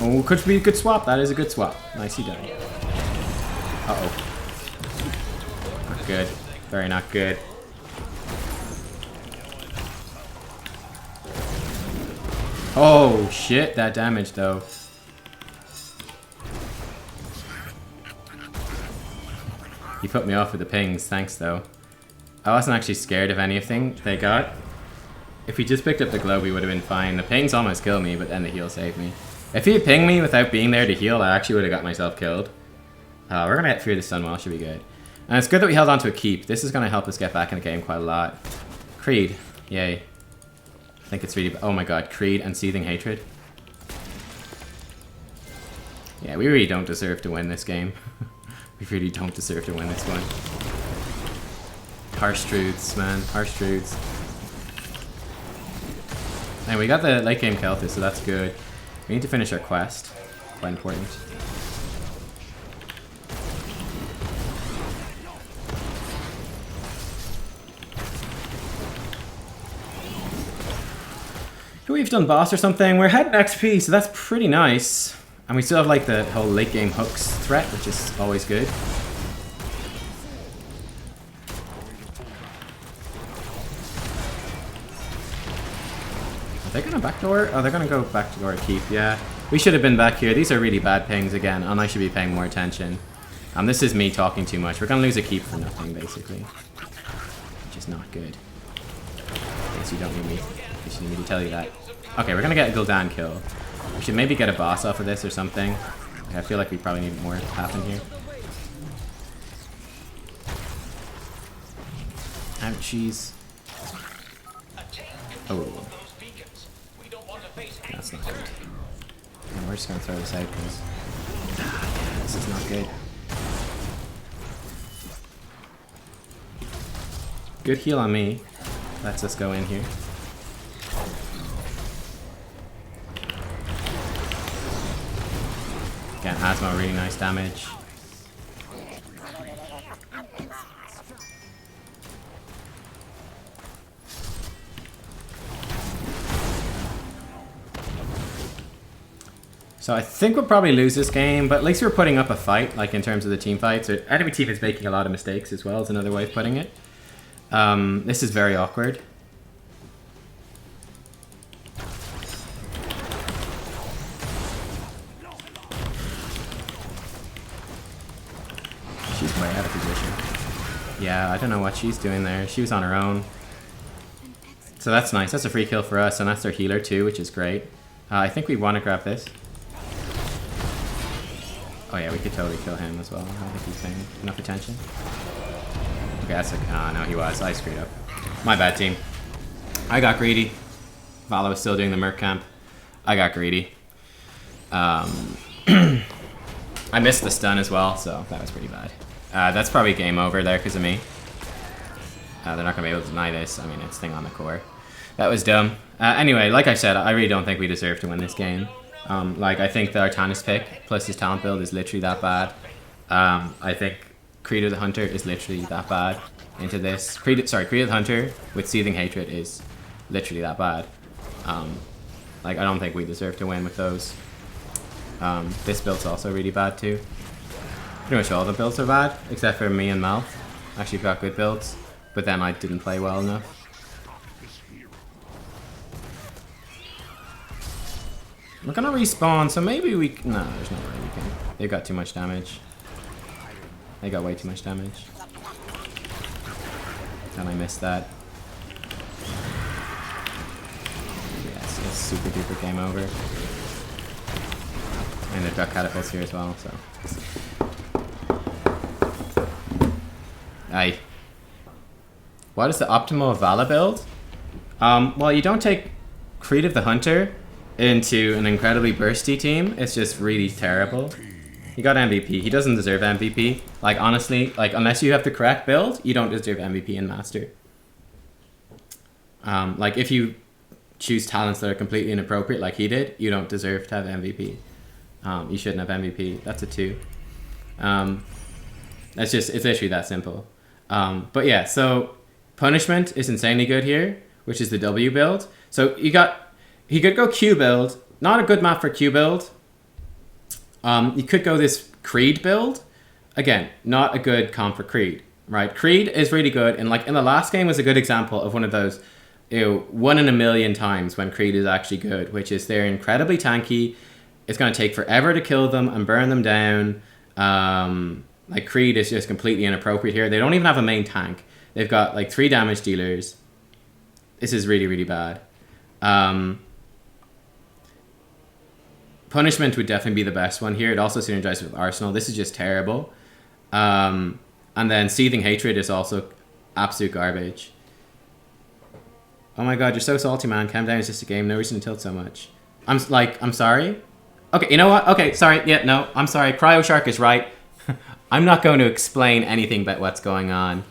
Oh, could be a good swap. That is a good swap. Nicely done. Uh-oh. Not good. Very not good. Oh, shit. That damage, though. You put me off with the pings. Thanks, though. I wasn't actually scared of anything they got. If we just picked up the globe, we would have been fine. The pings almost killed me, but then the heal saved me. If he had pinged me without being there to heal, I actually would have got myself killed. We're going to get through the Sunwell, should be good. And it's good that we held on to a keep. This is going to help us get back in the game quite a lot. Creed. Yay. I think it's really... Oh my god, Creed and Seething Hatred. Yeah, we really don't deserve to win this game. We really don't deserve to win this one. Harsh truths, man. Harsh truths. And we got the late game Kael'thas, so that's good. We need to finish our quest. Quite important. We've done boss or something. We're heading XP, so that's pretty nice. And we still have like the whole late game hooks threat, which is always good. Are they gonna backdoor? Oh, they're gonna go backdoor keep, yeah. We should have been back here. These are really bad pings again, and I should be paying more attention. This is me talking too much. We're gonna lose a keep for nothing, basically. Which is not good. I guess you don't need me. You should need me to tell you that. Okay, we're gonna get a Gul'dan kill. We should maybe get a boss off of this or something. I feel like we probably need more to happen here. Ouchies. Oh. That's not good. And we're just gonna throw this out because yeah, this is not good. Good heal on me. Lets us go in here. Again, Asthma, really nice damage. So I think we'll probably lose this game, but at least we're putting up a fight, like in terms of the team fights. Our enemy team is making a lot of mistakes as well, is another way of putting it. This is very awkward. She's way out of position. Yeah, I don't know what she's doing there. She was on her own. So that's nice. That's a free kill for us, and that's their healer too, which is great. I think we want to grab this. Oh yeah, we could totally kill him as well. I don't think he's paying enough attention. Okay, that's a... no, he was. I screwed up. My bad, team. I got greedy. Vala was still doing the Merc camp. I got greedy. I missed the stun as well, so that was pretty bad. That's probably game over there because of me. They're not going to be able to deny this. I mean, it's thing on the core. That was dumb. Anyway, like I said, I really don't think we deserve to win this game. Like, I think the Artanis pick plus his talent build is literally that bad. I think Creed of the Hunter is literally that bad into this. Creed of the Hunter with Seething Hatred is literally that bad. Like, I don't think we deserve to win with those. This build's also really bad too. Pretty much all the builds are bad, except for me and Mal. Actually got good builds, but then I didn't play well enough. We're gonna respawn, so maybe we... No, there's no way we can. They've got too much damage. They got way too much damage. And I missed that. Yes, it's super duper game over. And they've got catapults here as well, so... Aye. What is the optimal Vala build? Well, you don't take Creed of the Hunter into an incredibly bursty team. It's just really terrible. He got MVP. He doesn't deserve MVP. Like, honestly, like, unless you have the correct build, you don't deserve MVP in Master. Like, if you choose talents that are completely inappropriate like he did, you don't deserve to have MVP. You shouldn't have MVP. That's a 2. It's literally that simple. But yeah, so Punishment is insanely good here, which is the W build. So he could go Q build. Not a good map for Q build. You could go this Creed build. Again, not a good comp for Creed, right? Creed is really good, and like in the last game was a good example of one of those, 1 in a million times when Creed is actually good, which is they're incredibly tanky. It's going to take forever to kill them and burn them down. Like Creed is just completely inappropriate here. They don't even have a main tank. They've got like 3 damage dealers. This is really, really bad. Punishment would definitely be the best one here. It also synergizes with Arsenal. This is just terrible. And then Seething Hatred is also absolute garbage. Oh my god, you're so salty, man. Calm down, it's just a game. No reason to tilt so much. I'm sorry. Okay, you know what? Okay, sorry. Yeah, no, I'm sorry. Cryo Shark is right. I'm not going to explain anything about what's going on.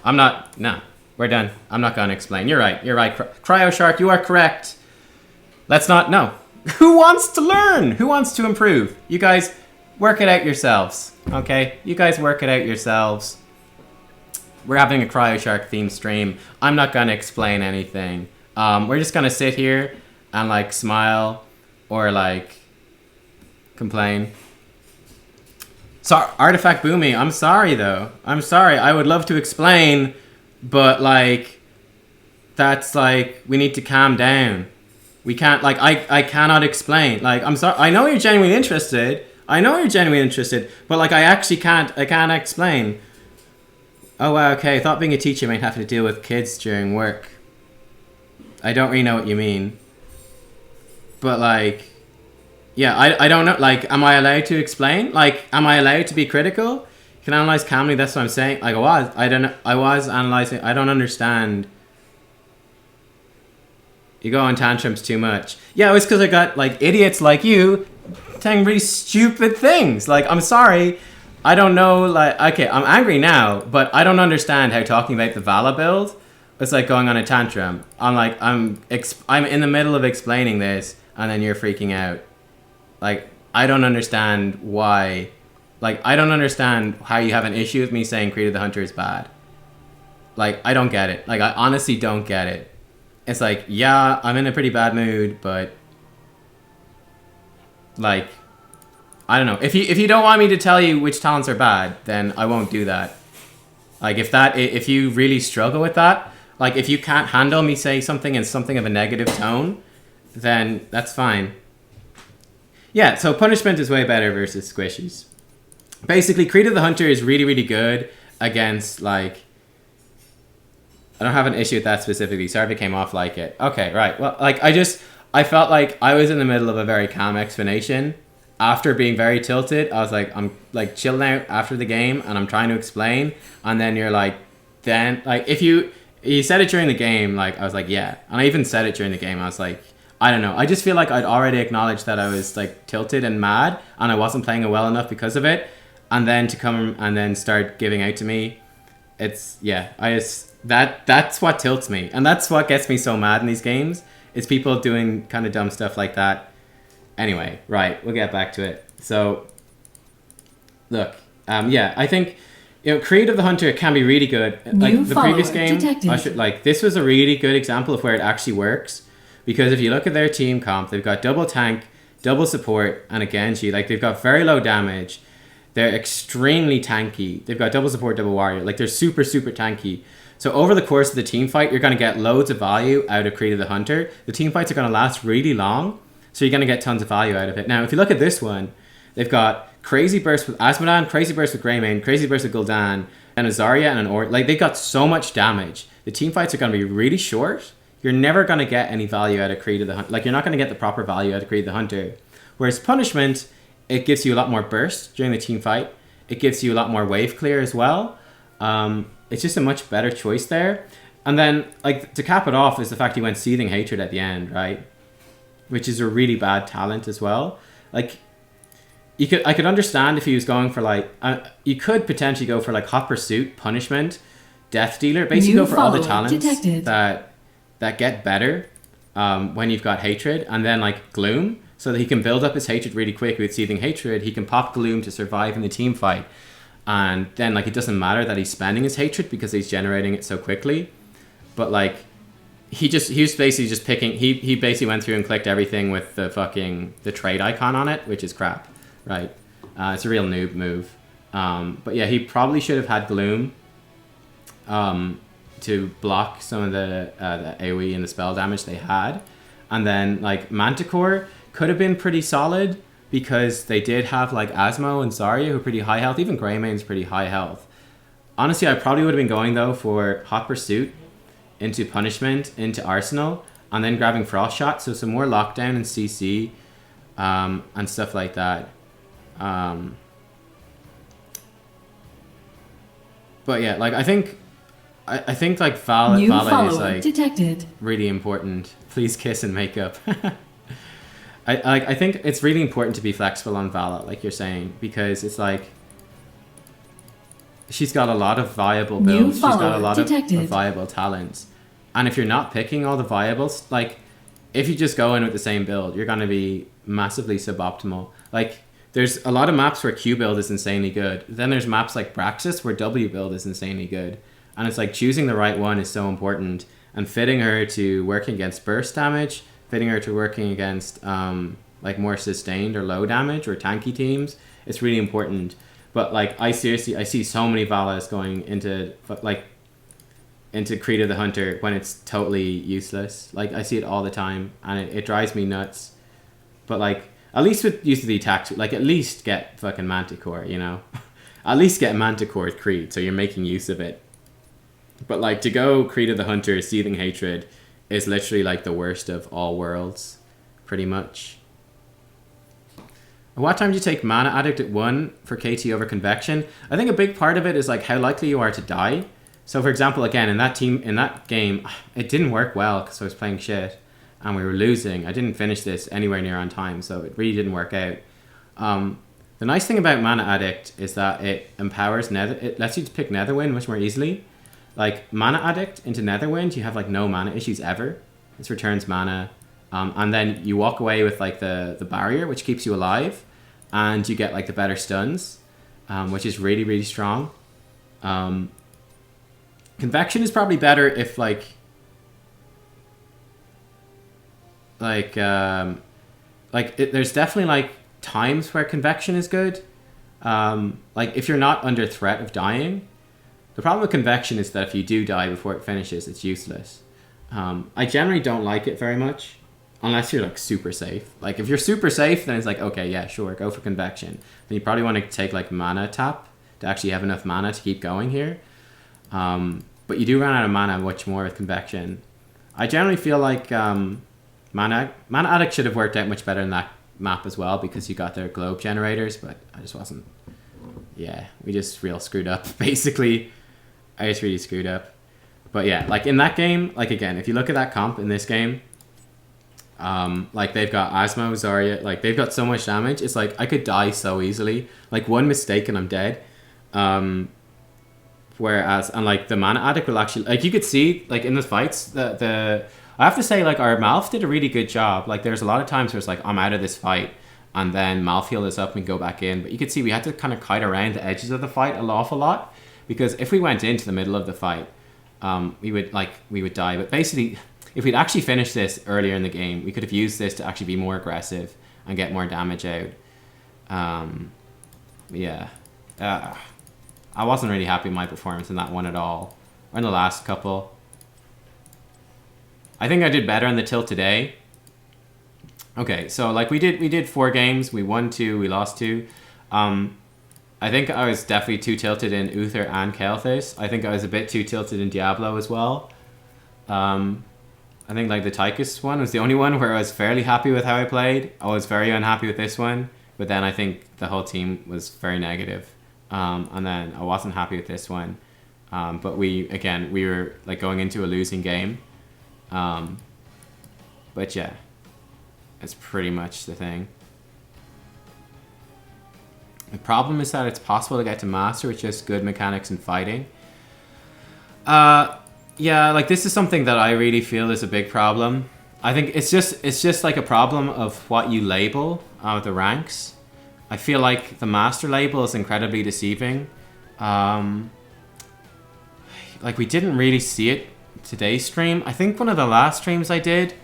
No, we're done. I'm not going to explain. You're right. Cryo Shark, you are correct. Let's not, no. Who wants to learn? Who wants to improve? You guys work it out yourselves, okay? You guys work it out yourselves. We're having a Cryo Shark themed stream. I'm not going to explain anything. We're just going to sit here and like smile or like complain. So Artifact Boomy, I'm sorry though. I'm sorry. I would love to explain, but like that's like we need to calm down. We can't like I cannot explain. Like I'm sorry. I know you're genuinely interested. But like I can't explain. Oh wow, okay. I thought being a teacher might have to deal with kids during work. I don't really know what you mean. But like yeah, I don't know. Like, am I allowed to explain? Like, am I allowed to be critical? You can analyze calmly. That's what I'm saying. Like, I was analyzing. I don't understand. You go on tantrums too much. Yeah, it was because I got, like, idiots like you saying really stupid things. Like, I'm sorry. I don't know, like, okay, I'm angry now, but I don't understand how talking about the Vala build is like going on a tantrum. I'm like, I'm in the middle of explaining this, and then you're freaking out. Like, I don't understand why. Like, I don't understand how you have an issue with me saying Creed of the Hunter is bad. Like, I don't get it. Like, I honestly don't get it. It's like, yeah, I'm in a pretty bad mood, but like, I don't know. If you don't want me to tell you which talents are bad, then I won't do that. Like, if you really struggle with that, like, if you can't handle me say something in something of a negative tone, then that's fine. Yeah, so Punishment is way better versus Squishies. Basically, Creed of the Hunter is really, really good against, like... I don't have an issue with that specifically. Sorry if it came off like it. Okay, right. Well, like, I felt like I was in the middle of a very calm explanation. After being very tilted, I was like, I'm, like, chilling out after the game, and I'm trying to explain, and then you're like, then, like, if you said it during the game, like, I was like, yeah. And I even said it during the game. I was like, I don't know. I just feel like I'd already acknowledged that I was, like, tilted and mad, and I wasn't playing it well enough because of it. And then to come and then start giving out to me, it's, yeah, that's what tilts me. And that's what gets me so mad in these games, is people doing kind of dumb stuff like that. Anyway, right, we'll get back to it. So, look, yeah, I think, you know, Creed of the Hunter can be really good. Like, New the previous follower game, detected. this was a really good example of where it actually works. Because if you look at their team comp, they've got double tank, double support, and a Genji. Like, they've got very low damage. They're extremely tanky. They've got double support, double warrior. Like, they're super, super tanky. So over the course of the team fight, you're going to get loads of value out of Creed of the Hunter. The team fights are going to last really long, so you're going to get tons of value out of it. Now, if you look at this one, they've got Crazy Burst with Asmodan, Crazy Burst with Greymane, Crazy Burst with Gul'dan, and a Zarya and an Or. Like, they've got so much damage. The team fights are going to be really short. You're never going to get any value out of Creed of the Hunter. Like, you're not going to get the proper value out of Creed of the Hunter. Whereas Punishment, it gives you a lot more burst during the team fight. It gives you a lot more wave clear as well. It's just a much better choice there. And then, like, to cap it off is the fact he went Seething Hatred at the end, right? Which is a really bad talent as well. Like, I could understand if he was going for, like... you could potentially go for, like, Hot Pursuit, Punishment, Death Dealer. Basically go for all the talents that get better when you've got Hatred. And then, like, Gloom. So that he can build up his Hatred really quick with Seething Hatred. He can pop Gloom to survive in the team fight. And then, like, it doesn't matter that he's spending his Hatred because he's generating it so quickly. But, like, he was basically just picking... He basically went through and clicked everything with the trade icon on it, which is crap, right? It's a real noob move. But yeah, he probably should have had Gloom to block some of the AoE and the spell damage they had. And then, like, Manticore could have been pretty solid because they did have, like, Asmo and Zarya who are pretty high health. Even Greymane's pretty high health. Honestly, I probably would have been going, though, for Hot Pursuit into Punishment, into Arsenal, and then grabbing Frost Shot, so some more lockdown and CC, and stuff like that. But yeah, like, I think like Vala is, like, detected. really important. Please kiss and make up. I think it's really important to be flexible on Vala, like you're saying, because it's like she's got a lot of viable builds. She's got a lot of viable talents. And if you're not picking all the viables, like, if you just go in with the same build, you're going to be massively suboptimal. Like, there's a lot of maps where Q build is insanely good. Then there's maps like Braxis where W build is insanely good. And it's like choosing the right one is so important. And fitting her to working against burst damage, fitting her to working against like more sustained or low damage or tanky teams, it's really important. But, like, I see so many Valas going into, like, into Creed of the Hunter when it's totally useless. Like, I see it all the time, and it drives me nuts. But, like, at least with use of the attacks, like, at least get fucking Manticore, you know? At least get Manticore with Creed, so you're making use of it. But, like, to go Creed of the Hunter, Seething Hatred, is literally, like, the worst of all worlds, pretty much. What time do you take Mana Addict at 1 for KT over Convection? I think a big part of it is, like, how likely you are to die. So, for example, again, in that game, it didn't work well because I was playing shit and we were losing. I didn't finish this anywhere near on time, so it really didn't work out. The nice thing about Mana Addict is that it empowers it lets you pick Netherwind much more easily. Like, Mana Addict into Netherwind, you have, like, no mana issues ever. This returns mana. And then you walk away with, like, the barrier, which keeps you alive. And you get, like, the better stuns, which is really, really strong. Convection is probably better if, there's definitely, like, times where convection is good. Like if you're not under threat of dying, the problem with convection is that if you do die before it finishes, it's useless. I generally don't like it very much unless you're like super safe. Like if you're super safe, then it's like, okay, yeah, sure, go for convection. And you probably want to take like mana tap to actually have enough mana to keep going here. But you do run out of mana much more with convection. I generally feel like Mana Addict should have worked out much better in that map as well because you got their globe generators, but I just wasn't. Yeah, we just real screwed up, basically. I just really screwed up. But yeah, like in that game, like again, if you look at that comp in this game, like they've got Asmo, Zarya, like they've got so much damage. It's like I could die so easily. Like one mistake and I'm dead. Whereas, and like the Mana Addict will actually, like you could see, like in the fights, I have to say, like our Malf did a really good job. Like there's a lot of times where it's like I'm out of this fight, and then Malf healed us up and we go back in. But you could see we had to kind of kite around the edges of the fight an awful lot because if we went into the middle of the fight, we would die. But basically, if we'd actually finished this earlier in the game, we could have used this to actually be more aggressive and get more damage out. Yeah. I wasn't really happy with my performance in that one at all. Or in the last couple. I think I did better on the tilt today. Okay, so like we did 4 games. We won 2, we lost 2. I think I was definitely too tilted in Uther and Kael'thas. I think I was a bit too tilted in Diablo as well. I think like the Tychus one was the only one where I was fairly happy with how I played. I was very unhappy with this one. But then I think the whole team was very negative. And then I wasn't happy with this one. But we were like going into a losing game. But yeah, that's pretty much the thing. The problem is that it's possible to get to Master with just good mechanics and fighting. Yeah, like this is something that I really feel is a big problem. I think it's just like a problem of what you label the ranks. I feel like the Master label is incredibly deceiving. Like we didn't really see it today's stream. I think one of the last streams I did,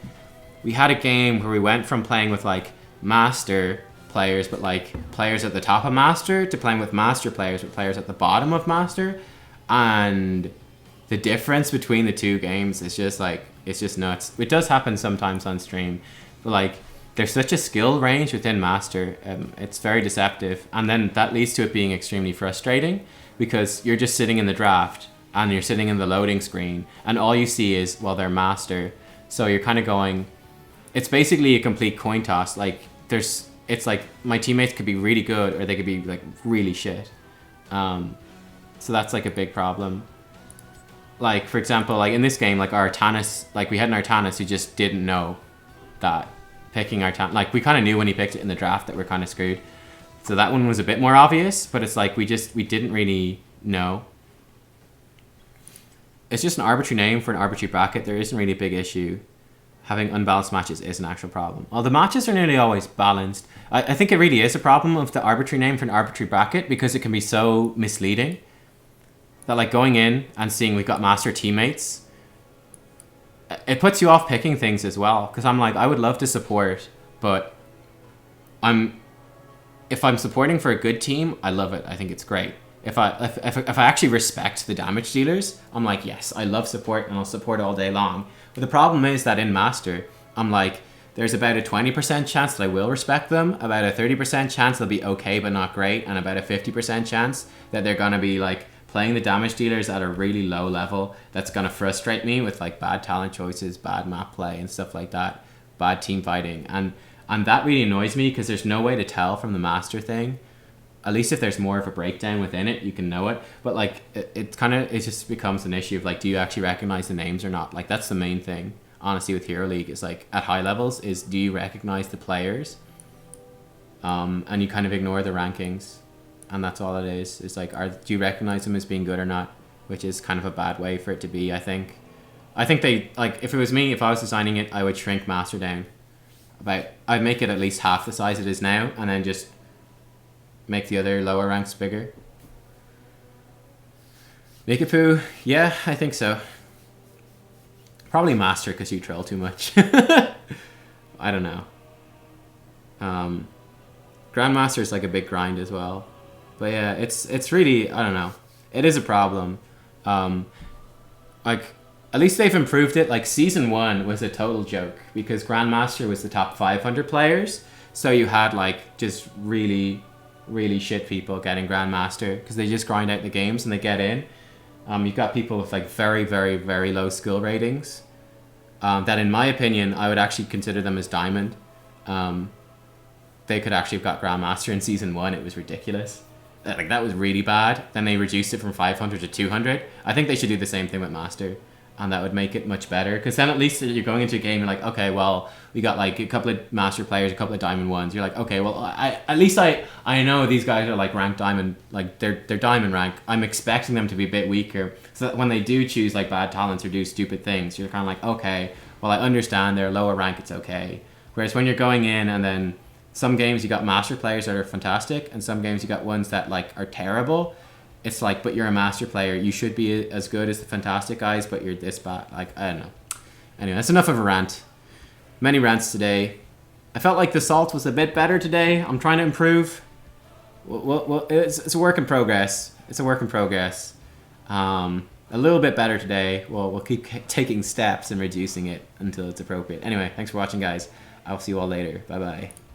we had a game where we went from playing with like Master players but like players at the top of Master to playing with Master players with players at the bottom of Master, and the difference between the two games is just like, it's just nuts. It does happen sometimes on stream, but like there's such a skill range within Master, it's very deceptive, and then that leads to it being extremely frustrating because you're just sitting in the draft and you're sitting in the loading screen and all you see is, well, they're Master, so you're kind of going, it's basically a complete coin toss. Like it's like my teammates could be really good or they could be like really shit. So that's like a big problem. Like for example, like in this game, like our Artanis, like we had an Artanis who just didn't know that picking Artanis, like we kind of knew when he picked it in the draft that we're kind of screwed. So that one was a bit more obvious, but it's like we didn't really know. It's just an arbitrary name for an arbitrary bracket. There isn't really a big issue. Having unbalanced matches is an actual problem. Well, the matches are nearly always balanced. I think it really is a problem of the arbitrary name for an arbitrary bracket because it can be so misleading. That like going in and seeing we've got Master teammates, it puts you off picking things as well. Because I'm like, I would love to support, but if I'm supporting for a good team, I love it. I think it's great. If I actually respect the damage dealers, I'm like, yes, I love support and I'll support all day long. But the problem is that in Master, I'm like, there's about a 20% chance that I will respect them, about a 30% chance they'll be okay but not great, and about a 50% chance that they're gonna be like playing the damage dealers at a really low level that's gonna frustrate me with like bad talent choices, bad map play and stuff like that, bad team fighting, and that really annoys me because there's no way to tell from the Master thing. At least if there's more of a breakdown within it, you can know it. But like it just becomes an issue of like, do you actually recognize the names or not? Like that's the main thing, honestly, with Hero League is like at high levels is, do you recognize the players? And you kind of ignore the rankings. And that's all it is. It's like, do you recognize them as being good or not? Which is kind of a bad way for it to be, I think. I think they, like, if it was me, if I was designing it, I would shrink Master down. I'd make it at least half the size it is now, and then just make the other lower ranks bigger. Make it poo? Yeah, I think so. Probably Master, because you troll too much. I don't know. Grandmaster is like a big grind as well. But yeah, it's really, I don't know. It is a problem. Like, at least they've improved it. Like, Season 1 was a total joke because Grandmaster was the top 500 players. So you had, like, just really, really shit people getting Grandmaster because they just grind out the games and they get in. You've got people with, like, very, very, very low skill ratings. That, in my opinion, I would actually consider them as Diamond. They could actually have got Grandmaster in Season 1. It was ridiculous. Like, that was really bad. Then they reduced it from 500 to 200. I think they should do the same thing with Master. And that would make it much better. Because then at least you're going into a game, you're like, okay, well, we got like a couple of Master players, a couple of Diamond ones. You're like, okay, well, at least I know these guys are like ranked Diamond, like they're Diamond rank. I'm expecting them to be a bit weaker. So that when they do choose like bad talents or do stupid things, you're kind of like, okay, well, I understand they're lower rank, it's okay. Whereas when you're going in and then some games you got Master players that are fantastic and some games you got ones that like are terrible. It's like, but you're a Master player. You should be as good as the fantastic guys, but you're this bad. Like, I don't know. Anyway, that's enough of a rant. Many rants today. I felt like the salt was a bit better today. I'm trying to improve. Well, it's a work in progress. It's a work in progress. A little bit better today. We'll keep taking steps and reducing it until it's appropriate. Anyway, thanks for watching, guys. I'll see you all later. Bye-bye.